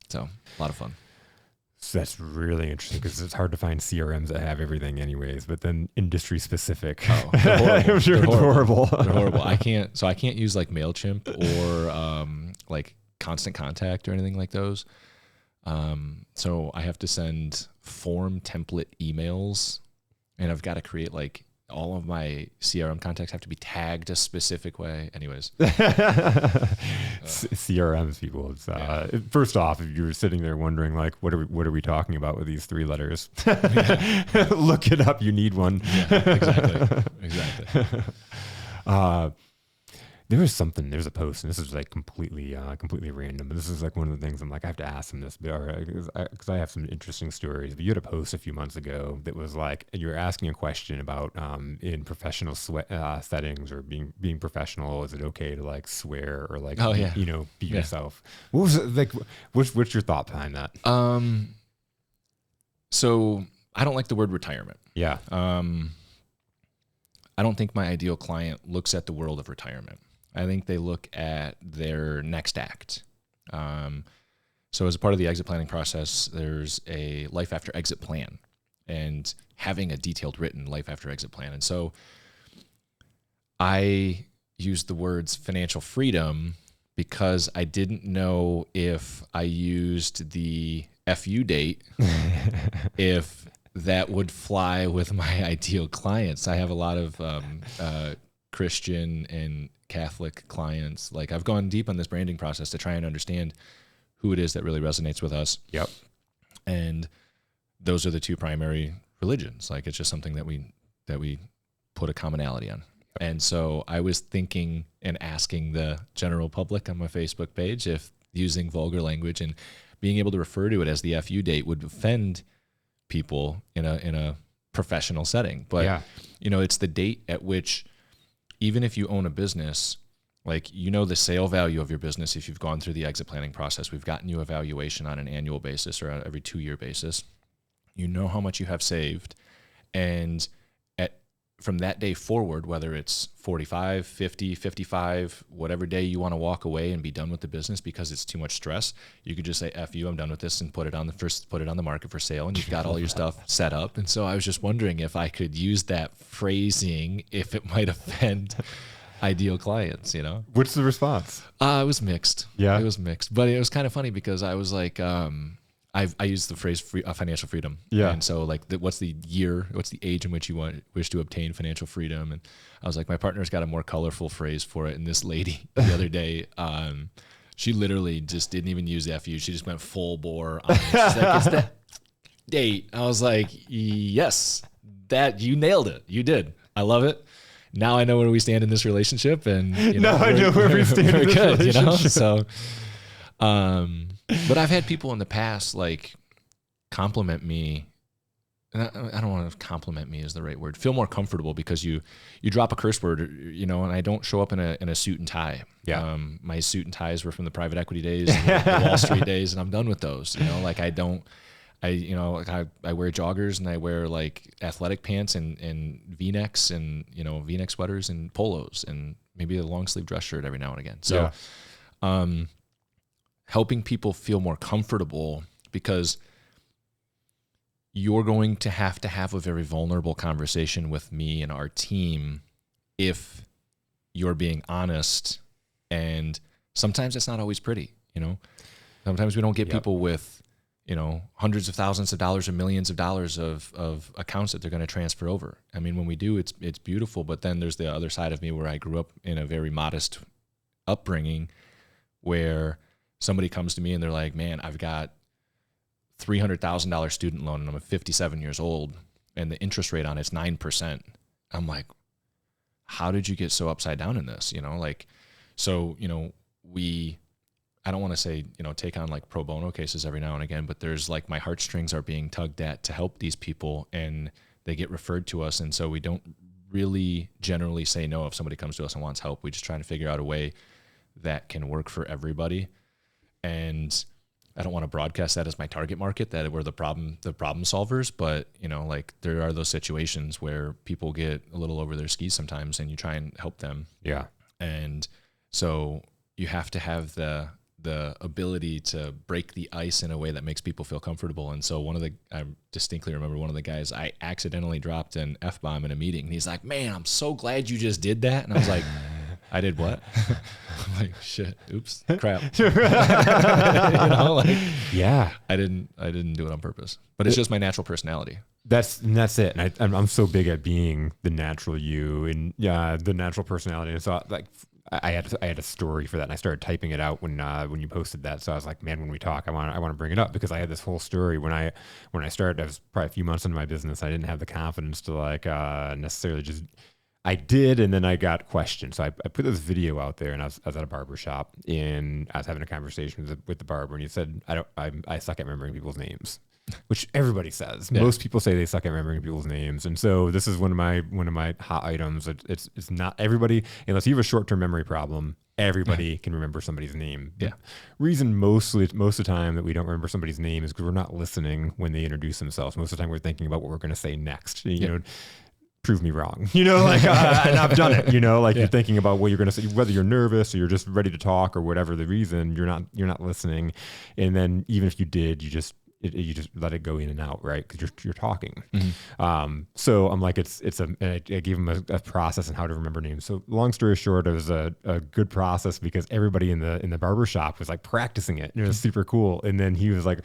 So a lot of fun. So that's really interesting because it's hard to find CRMs that have everything anyways, but then industry specific. Oh, they're horrible. I'm sure it's horrible. They're horrible. I can't use like MailChimp or like Constant Contact or anything like those. So I have to send form template emails, and I've got to create like all of my CRM contacts have to be tagged a specific way. Anyways, CRMs people. It's, first off, if you're sitting there wondering like, what are we talking about with these 3 letters? Look it up. You need one. Yeah, exactly. There's a post, and this is like completely random, but this is like one of the things I'm like, I have to ask them this, because I have some interesting stories. But you had a post a few months ago that was like, you were asking a question about in professional settings or being professional, is it okay to like swear or like, be yourself? What was it like? What's your thought behind that? So I don't like the word retirement. Yeah. I don't think my ideal client looks at the world of retirement. I think they look at their next act. So as a part of the exit planning process, there's a life after exit plan and having a detailed written life after exit plan. And so I used the words financial freedom because I didn't know if I used the FU date, if that would fly with my ideal clients. I have a lot of Christian and Catholic clients. Like I've gone deep on this branding process to try and understand who it is that really resonates with us. Yep. And those are the 2 primary religions. Like it's just something that we put a commonality on. And so I was thinking and asking the general public on my Facebook page if using vulgar language and being able to refer to it as the FU date would offend people in a professional setting. But it's the date at which, even if you own a business, like the sale value of your business, if you've gone through the exit planning process, we've gotten you a valuation on an annual basis or on every 2-year basis. You know how much you have saved. And from that day forward, whether it's 45, 50, 55, whatever day you want to walk away and be done with the business because it's too much stress, you could just say, F you, I'm done with this, and put it on the market for sale, and you've got all your stuff set up. And so I was just wondering if I could use that phrasing, if it might offend ideal clients, What's the response? It was mixed. Yeah. It was mixed. But it was kind of funny because I was like, I use the phrase financial freedom. Yeah. And so like, what's the age in which you wish to obtain financial freedom? And I was like, my partner's got a more colorful phrase for it. And this lady the other day, she literally just didn't even use the FU. She just went full bore on it. She's like, it's that date. I was like, yes, that you nailed it. You did. I love it. Now I know where we stand in this relationship, and now I know where we stand in this relationship. So, but I've had people in the past like compliment me. And I don't want to compliment me is the right word. Feel more comfortable because you drop a curse word, and I don't show up in a suit and tie. Yeah. My suit and ties were from the private equity days, the Wall Street days, and I'm done with those. Like I wear joggers and I wear like athletic pants and V-necks and, V-neck sweaters and polos and maybe a long sleeve dress shirt every now and again. So, helping people feel more comfortable because you're going to have a very vulnerable conversation with me and our team if you're being honest. And sometimes it's not always pretty, Sometimes we don't get people with, hundreds of thousands of dollars or millions of dollars of accounts that they're going to transfer over. I mean, when we do, it's beautiful. But then there's the other side of me where I grew up in a very modest upbringing where somebody comes to me and they're like, man, I've got $300,000 student loan and I'm 57 years old and the interest rate on it's 9%. I'm like, how did you get so upside down in this? I don't want to say, take on like pro bono cases every now and again, but there's like my heartstrings are being tugged at to help these people and they get referred to us. And so we don't really generally say no if somebody comes to us and wants help. We just try to figure out a way that can work for everybody. And I don't want to broadcast that as my target market, that we're the problem solvers, but like there are those situations where people get a little over their skis sometimes and you try and help them. Yeah. And so you have to have the ability to break the ice in a way that makes people feel comfortable. And so I distinctly remember one of the guys, I accidentally dropped an F-bomb in a meeting and he's like, man, I'm so glad you just did that. And I was like, I did what? I'm like, shit, oops, crap. Yeah. I didn't do it on purpose, but it's just my natural personality. That's it. And I'm so big at being the natural you and the natural personality. And so like, I had a story for that, and I started typing it out when you posted that. So I was like, man, when we talk, I want to bring it up because I had this whole story when I started. I was probably a few months into my business. I didn't have the confidence to like necessarily just. I did, and then I got questioned. So I put this video out there, and I was at a barber shop, and I was having a conversation with the barber, and he said, I suck at remembering people's names. Which everybody says. Yeah. Most people say they suck at remembering people's names, and so this is one of my hot items. It's not everybody, unless you have a short-term memory problem. Everybody can remember somebody's name. Yeah. The reason most of the time that we don't remember somebody's name is because we're not listening when they introduce themselves. Most of the time, we're thinking about what we're going to say next. Prove me wrong. And I've done it. You're thinking about what you're going to say, whether you're nervous or you're just ready to talk or whatever the reason. You're not listening, and then even if you did, you just let it go in and out, right? Because you're talking. Mm-hmm. So I'm like, I gave him a process on how to remember names. So long story short, it was a good process because everybody in the barber shop was like practicing it, and it was super cool. And then he was like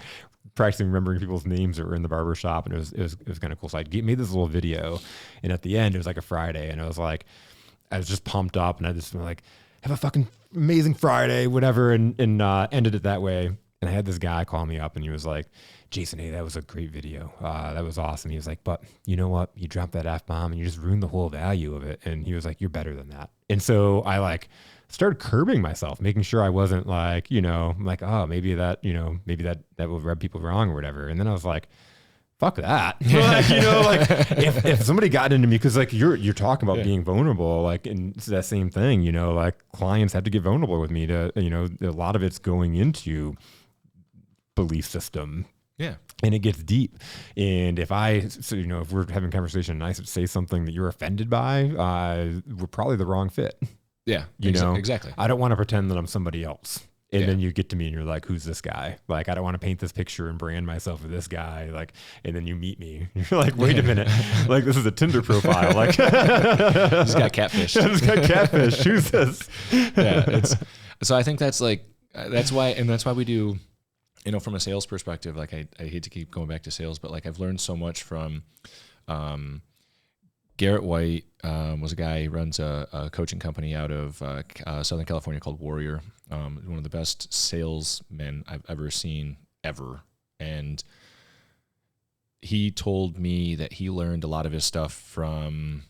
practicing remembering people's names that were in the barber shop, and it was kind of cool. So I made this little video, and at the end, it was like a Friday, and I was just pumped up, and I just was like, have a fucking amazing Friday, whatever, and ended it that way. And I had this guy call me up and he was like, Jason, hey, that was a great video. That was awesome. He was like, but you know what? You dropped that F-bomb and you just ruined the whole value of it. And he was like, you're better than that. And so I like started curbing myself, making sure I wasn't like, like, oh, maybe that will rub people wrong or whatever. And then I was like, fuck that. If somebody got into me, cause like you're talking about being vulnerable, like, and it's that same thing, like clients have to get vulnerable with me to, a lot of it's going into belief system. Yeah. And it gets deep. And if if we're having a conversation and I say something that you're offended by, we're probably the wrong fit. Yeah. Exactly. I don't want to pretend that I'm somebody else. And then you get to me and you're like, who's this guy? Like, I don't want to paint this picture and brand myself with this guy. Like, and then you meet me. You're like, wait a minute. Like, this is a Tinder profile. Like, this got catfished. This got catfished. Who's this? Yeah. So I think that's why we do from a sales perspective, like I hate to keep going back to sales, but like I've learned so much from Garrett White. Was a guy who runs a coaching company out of Southern California called Warrior. One of the best salesmen I've ever seen ever. And he told me that he learned a lot of his stuff from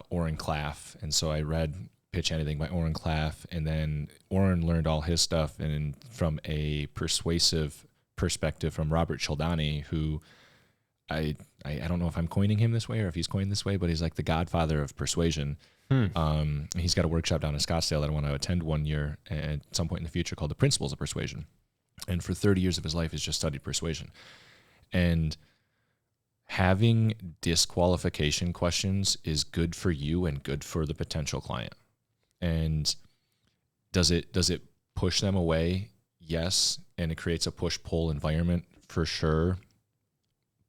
Oren Klaff. And so I read Pitch Anything by Oren Klaff, and then Oren learned all his stuff and from a persuasive perspective from Robert Cialdini, who I don't know if I'm coining him this way or if he's coined this way, but he's like the godfather of persuasion. He's got a workshop down in Scottsdale that I want to attend one year at some point in the future called The Principles of Persuasion. And for 30 years of his life, he's just studied persuasion. And having disqualification questions is good for you and good for the potential client. And does it push them away? Yes. And it creates a push-pull environment for sure.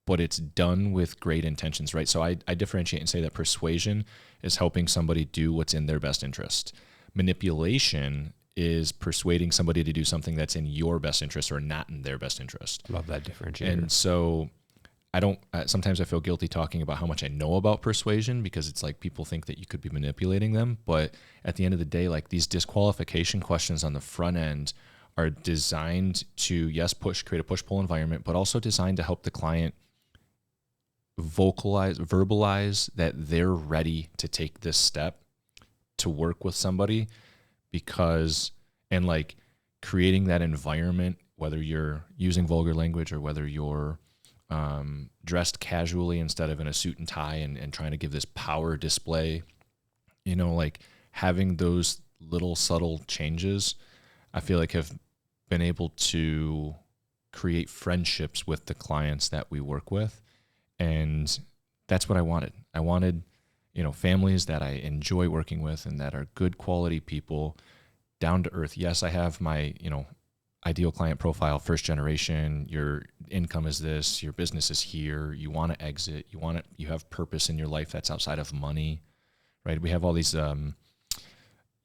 But it's done with great intentions, right? So I differentiate and say that persuasion is helping somebody do what's in their best interest. Manipulation is persuading somebody to do something that's in your best interest or not in their best interest. Love that differentiator. And so sometimes I feel guilty talking about how much I know about persuasion because it's like people think that you could be manipulating them. But at the end of the day, like these disqualification questions on the front end are designed to, yes, create a push-pull environment, but also designed to help the client verbalize that they're ready to take this step to work with somebody and like creating that environment, whether you're using vulgar language or whether you're dressed casually instead of in a suit and tie and trying to give this power display, like having those little subtle changes, I feel like have been able to create friendships with the clients that we work with. And that's what I wanted. I wanted, families that I enjoy working with and that are good quality people, down to earth. Yes, I have my, ideal client profile, first generation, your income is this, your business is here, you want to exit, you have purpose in your life that's outside of money, right? We have all these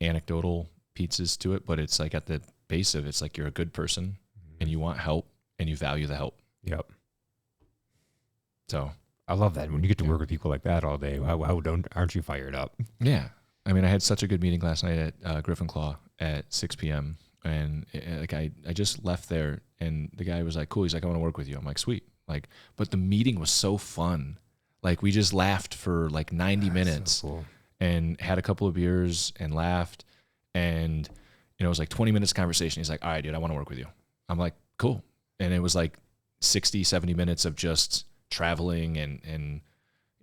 anecdotal pieces to it, but it's like at the base of it's like you're a good person and you want help and you value the help. Yep. So I love that. When you get to work with people like that all day, aren't you fired up? Yeah. I mean, I had such a good meeting last night at Griffin Claw at 6 p.m. And I just left there and the guy was like, cool. He's like, I want to work with you. I'm like, sweet. Like, but the meeting was so fun. Like we just laughed for like 90 minutes so cool. And had a couple of beers and laughed. And, it was like 20 minutes conversation. He's like, all right, dude, I want to work with you. I'm like, cool. And it was like 60, 70 minutes of just traveling and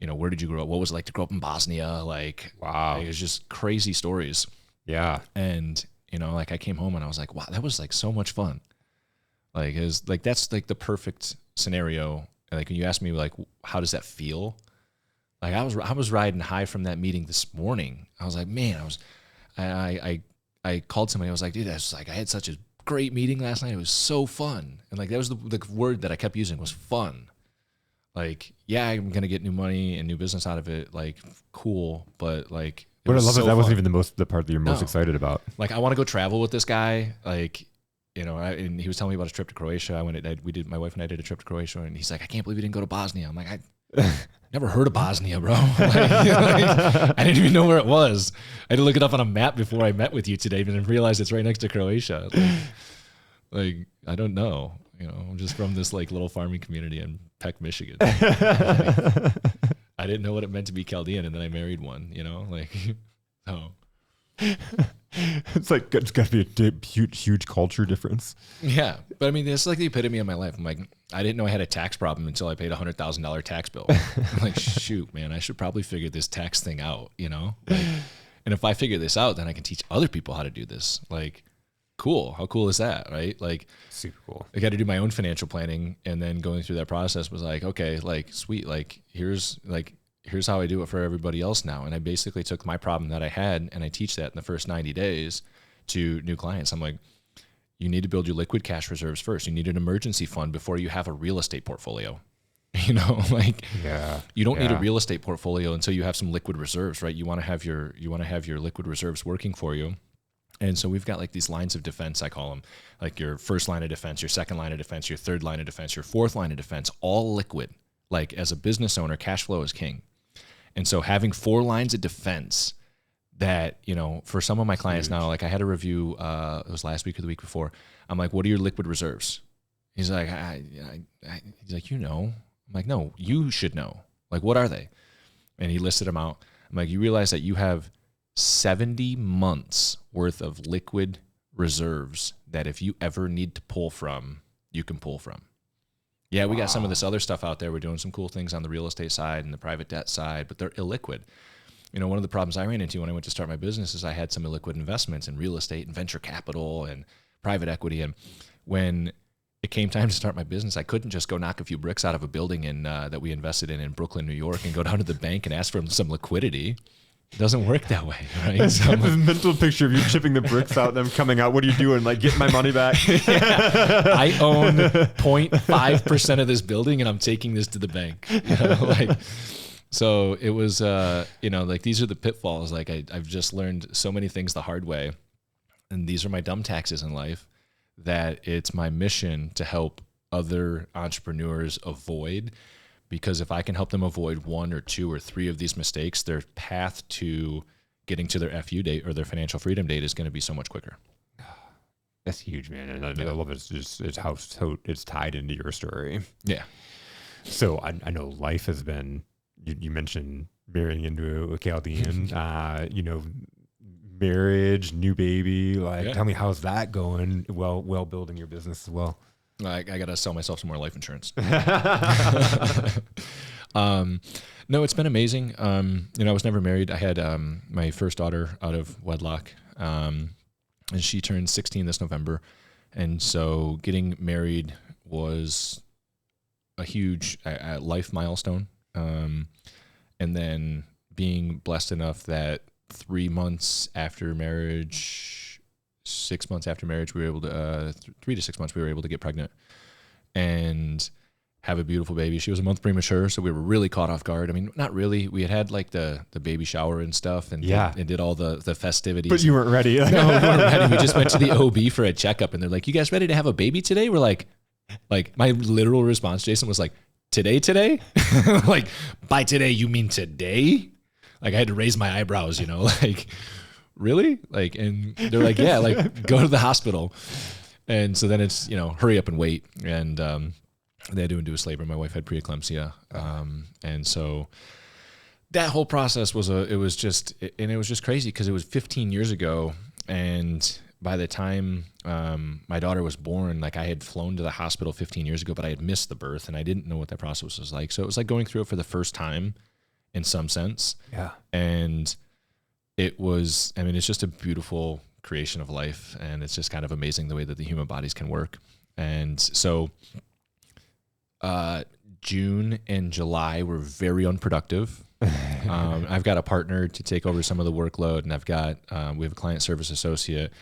where did you grow up? What was it like to grow up in Bosnia? Like, wow. It was just crazy stories. Yeah. And, like I came home and I was like, wow, that was like so much fun. Like, it was like, that's like the perfect scenario. Like when you ask me like, how does that feel? Like I was riding high from that meeting this morning. I was like, man, I called somebody. I was like, dude, I had such a great meeting last night. It was so fun. And like, that was the word that I kept using was fun. Like, yeah, I'm going to get new money and new business out of it. Like, cool. But like, but I love so that wasn't fun. even the part that you're most excited about. Like, I want to go travel with this guy. Like, and he was telling me about his trip to Croatia. My wife and I did a trip to Croatia, and he's like, I can't believe you didn't go to Bosnia. I'm like, I never heard of Bosnia, bro. like, I didn't even know where it was. I had to look it up on a map before I met with you today, and then realized it's right next to Croatia. Like I don't know. I'm just from this like little farming community in Peck, Michigan. I didn't know what it meant to be Chaldean, and then I married one. So. It's like it's got to be a huge culture difference. Yeah, but I mean, it's like the epitome of my life. I'm like, I didn't know I had a tax problem until I paid $100,000 tax bill. I'm like, shoot, man, I should probably figure this tax thing out. Like, and if I figure this out, then I can teach other people how to do this. Like, cool. How cool is that, right? Like, super cool. I got to do my own financial planning, and then going through that process was like, okay, like, sweet. Like, here's how I do it for everybody else now. And I basically took my problem that I had and I teach that in the first 90 days to new clients. I'm like, you need to build your liquid cash reserves first. You need an emergency fund before you have a real estate portfolio. You don't need a real estate portfolio until you have some liquid reserves, right? You want to have your liquid reserves working for you. And so we've got like these lines of defense, I call them, like your first line of defense, your second line of defense, your third line of defense, your fourth line of defense, all liquid. Like as a business owner, cash flow is king. And so having 4 lines of defense that, you know, for some of my clients now, like I had a review, it was last week or the week before. I'm like, what are your liquid reserves? He's like, he's like, you know. I'm like, no, you should know. Like, what are they? And he listed them out. I'm like, you realize that you have 70 months worth of liquid reserves that if you ever need to pull from, you can pull from. Yeah, we got some of this other stuff out there. We're doing some cool things on the real estate side and the private debt side, but they're illiquid. You know, one of the problems I ran into when I went to start my business is I had some illiquid investments in real estate and venture capital and private equity. And when it came time to start my business, I couldn't just go knock a few bricks out of a building that we invested in Brooklyn, New York, and go down to the bank and ask for some liquidity. It doesn't work that way, right? So I have this mental picture of you chipping the bricks out, them coming out. What are you doing? Like, get my money back? Yeah. I own 0.5% of this building, and I'm taking this to the bank. You know, like, so it was, you know, like these are the pitfalls. Like I've just learned so many things the hard way, and these are my dumb taxes in life that it's my mission to help other entrepreneurs avoid. Because if I can help them avoid 1 or 2 or 3 of these mistakes, their path to getting to their FU date or their financial freedom date is going to be so much quicker. That's huge, man. And I love it. It's how it's tied into your story. Yeah. So I know life has been, you mentioned marrying into a Chaldean, you know, marriage, new baby. Like, tell me, how's that going? Well, building your business as well. I got to sell myself some more life insurance. No, it's been amazing. You know, I was never married. I had my first daughter out of wedlock, and she turned 16 this November. And so getting married was a huge life milestone. And then being blessed enough that 3 months after marriage, 6 months after marriage, we were able to, 3 to 6 months, we were able to get pregnant and have a beautiful baby. She was a month premature, so we were really caught off guard. I mean, not really. We had like the baby shower and stuff and did all the festivities. But you weren't ready. No, we weren't ready. We just went to the OB for a checkup, and they're like, you guys ready to have a baby today? We're like my literal response, Jason, was like, today? Like, by today, you mean today? Like, I had to raise my eyebrows, you know, like, really? Like, and they're like, yeah, like, go to the hospital. And so then it's, you know, hurry up and wait. And they had to induce labor. My wife had preeclampsia. And so that whole process was just crazy because it was 15 years ago. And by the time my daughter was born, like I had flown to the hospital 15 years ago, but I had missed the birth and I didn't know what that process was like. So it was like going through it for the first time in some sense. Yeah. And it was, I mean, it's just a beautiful creation of life. And it's just kind of amazing the way that the human bodies can work. And so June and July were very unproductive. I've got a partner to take over some of the workload, and we have a client service associate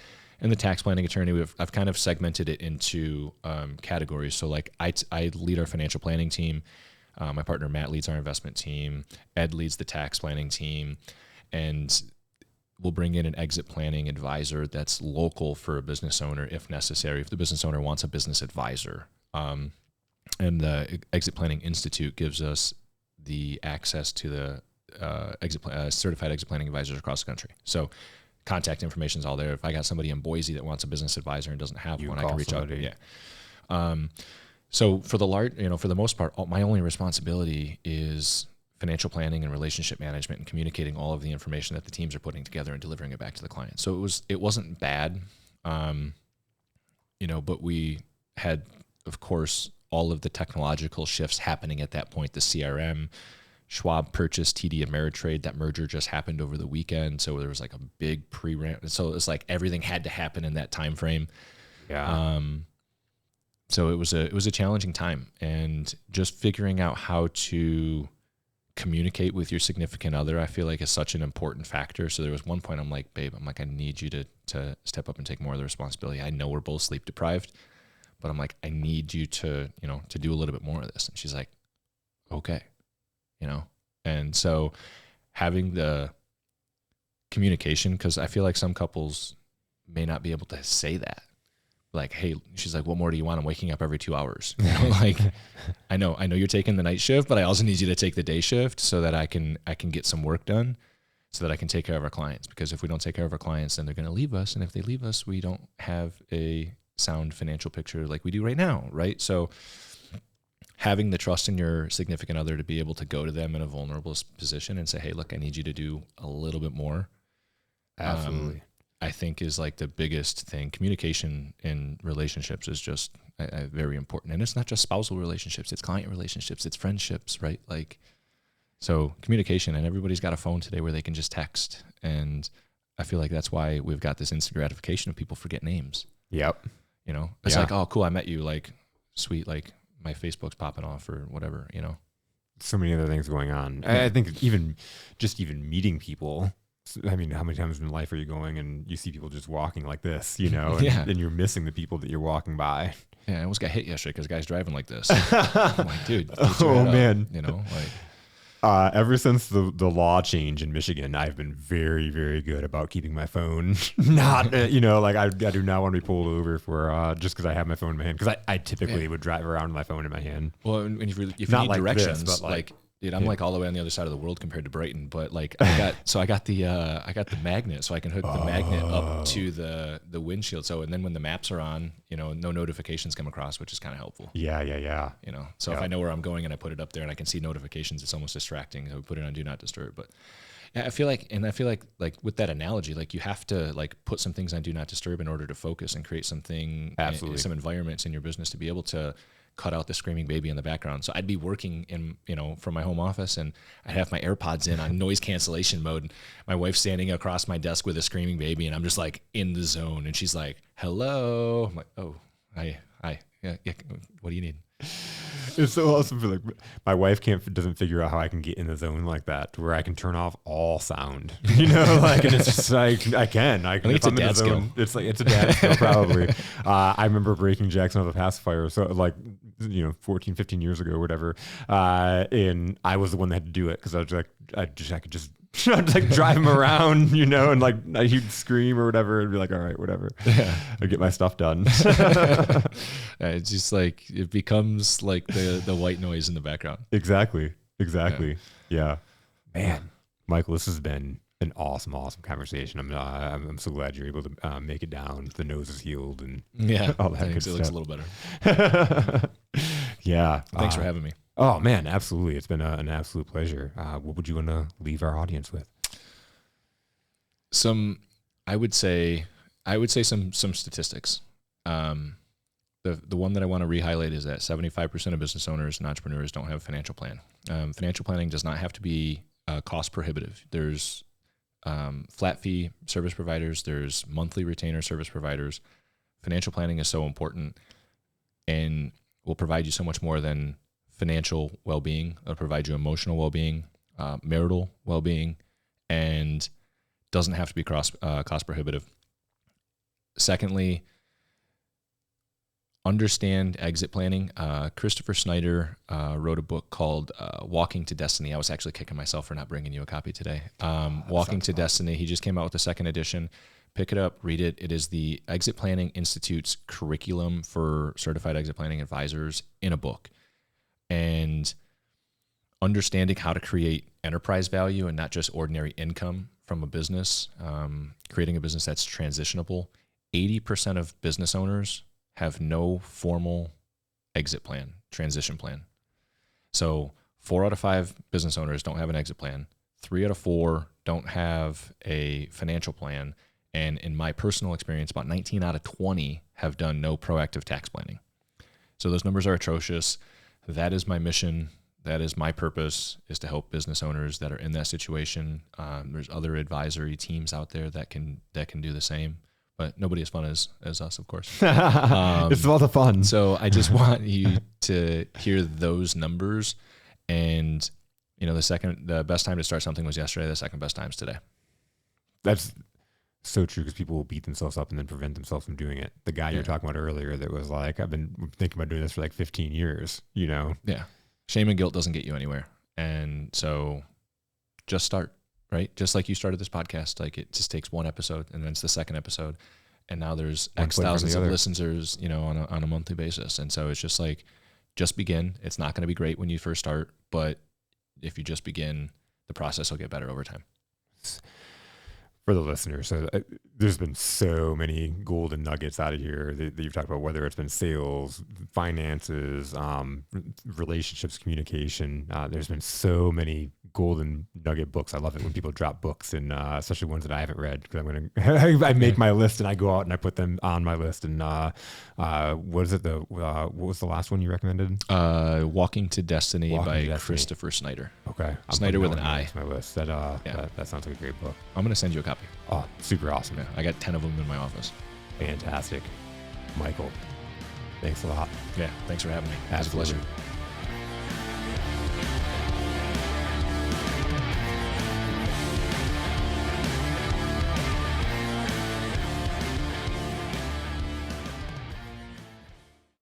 and the tax planning attorney. I've kind of segmented it into categories. So like I lead our financial planning team. My partner Matt leads our investment team. Ed leads the tax planning team, and we'll bring in an exit planning advisor that's local for a business owner if necessary, if the business owner wants a business advisor. And the Exit Planning Institute gives us the access to the certified exit planning advisors across the country. So contact information is all there. If I got somebody in Boise that wants a business advisor and doesn't have one, I can reach out. Yeah. So for the most part, my only responsibility is financial planning and relationship management and communicating all of the information that the teams are putting together and delivering it back to the client. So it wasn't bad, but we had, of course, all of the technological shifts happening at that point. The CRM, Schwab purchased TD Ameritrade. That merger just happened over the weekend, so there was like a big pre-ramp. So it's like everything had to happen in that time frame. Yeah. So it was a challenging time, and just figuring out how to communicate with your significant other, I feel like, is such an important factor. So there was one point I'm like, babe, I need you to step up and take more of the responsibility. I know we're both sleep deprived, but I'm like, I need you to do a little bit more of this. And she's like, okay, and so having the communication, because I feel like some couples may not be able to say that. Like, hey, she's like, what more do you want? I'm waking up every 2 hours. You know, like, I know you're taking the night shift, but I also need you to take the day shift so that I can get some work done, so that I can take care of our clients. Because if we don't take care of our clients, then they're going to leave us. And if they leave us, we don't have a sound financial picture like we do right now, right? So having the trust in your significant other to be able to go to them in a vulnerable position and say, hey, look, I need you to do a little bit more. Absolutely. I think is like the biggest thing. Communication in relationships is just very important. And it's not just spousal relationships, it's client relationships, it's friendships, right? Like, so communication, and everybody's got a phone today where they can just text. And I feel like that's why we've got this instant gratification of people forget names. Yep. You know, it's like, oh, cool, I met you, like, sweet, like my Facebook's popping off or whatever, you know. So many other things going on. I think even meeting people, I mean, how many times in life are you going and you see people just walking like this, you know, and you're missing the people that you're walking by. Yeah, I almost got hit yesterday because a guy's driving like this. I'm like, dude, oh man, you know, like. Ever since the law change in Michigan, I've been very, very good about keeping my phone not, you know, like I do not want to be pulled over for just because I have my phone in my hand. Because I typically would drive around with my phone in my hand. Well, and if you not need like directions, this, but like dude, I'm like all the way on the other side of the world compared to Brighton. But like I got the magnet, so I can hook the magnet up to the windshield. So and then when the maps are on, you know, no notifications come across, which is kind of helpful. Yeah. You know, so if I know where I'm going and I put it up there and I can see notifications, it's almost distracting. So I put it on do not disturb. But yeah, I feel like with that analogy, like you have to like put some things on do not disturb in order to focus and create something, some environments in your business to be able to cut out the screaming baby in the background. So I'd be working in, you know, from my home office and I'd have my AirPods in on noise cancellation mode. And my wife's standing across my desk with a screaming baby and I'm just like in the zone. And she's like, hello. I'm like, oh, hi. Yeah. What do you need? It's so awesome. For like, my wife doesn't figure out how I can get in the zone like that to where I can turn off all sound, you know, like, and it's just like, I can, think it's a dad skill. It's like, it's a dad skill probably. I remember breaking Jackson with a pacifier. So like, you know, 14, 15 years ago or whatever. And I was the one that had to do it. Cause I was like, I could just I'd like drive him around, you know, and like he'd scream or whatever and be like, all right, whatever. Yeah. I'd get my stuff done. It's just like, it becomes like the white noise in the background. Exactly. Yeah. Man, Michael, this has been an awesome conversation. I'm so glad you're able to make it down. The nose is healed and all that good stuff. It looks a little better. Yeah. Thanks for having me. Oh man, absolutely. It's been an absolute pleasure. What would you want to leave our audience with? I would say some statistics. The one that I want to re-highlight is that 75% of business owners and entrepreneurs don't have a financial plan. Financial planning does not have to be cost prohibitive. There's flat fee service providers. There's monthly retainer service providers. Financial planning is so important and will provide you so much more than financial well-being. It'll provide you emotional well-being, marital well-being, and doesn't have to be cost prohibitive. Secondly, understand exit planning. Christopher Snyder wrote a book called Walking to Destiny. I was actually kicking myself for not bringing you a copy today. Walking to Destiny. He just came out with the second edition. Pick it up, read it. It is the Exit Planning Institute's curriculum for certified exit planning advisors in a book. And understanding how to create enterprise value and not just ordinary income from a business, creating a business that's transitionable. 80% of business owners have no formal exit plan, transition plan. So 4 out of 5 business owners don't have an exit plan. 3 out of 4 don't have a financial plan. And in my personal experience, about 19 out of 20 have done no proactive tax planning. So those numbers are atrocious. That is my mission. That is my purpose, is to help business owners that are in that situation. There's other advisory teams out there that can do the same, but nobody as fun as us, of course. It's a lot of fun. So I just want you to hear those numbers. And, you know, the best time to start something was yesterday. The second best time is today. That's so true, because people will beat themselves up and then prevent themselves from doing it. The guy you were talking about earlier that was like, I've been thinking about doing this for like 15 years, you know? Yeah. Shame and guilt doesn't get you anywhere. And so just start, right? Just like you started this podcast, like it just takes one episode and then it's the second episode. and now there's One X foot in front of thousands the of other. listeners, you know, on a monthly basis. And so it's just like, just begin. It's not going to be great when you first start, but if you just begin, the process will get better over time. For the listeners, so there's been so many golden nuggets out of here that you've talked about, whether it's been sales, finances, relationships, communication. There's been so many golden nugget books. I love it when people drop books, and especially ones that I haven't read, because I'm gonna I make my list and I go out and I put them on my list. And what is it? What was the last one you recommended? Walking to Destiny Walking by to Destiny. Christopher Snyder. Okay, Snyder with an I. My list. That sounds like a great book. I'm going to send you a copy. Oh, super awesome. Yeah, I got 10 of them in my office. Fantastic. Michael, thanks a lot. Yeah, thanks for having me. Absolutely. It was a pleasure.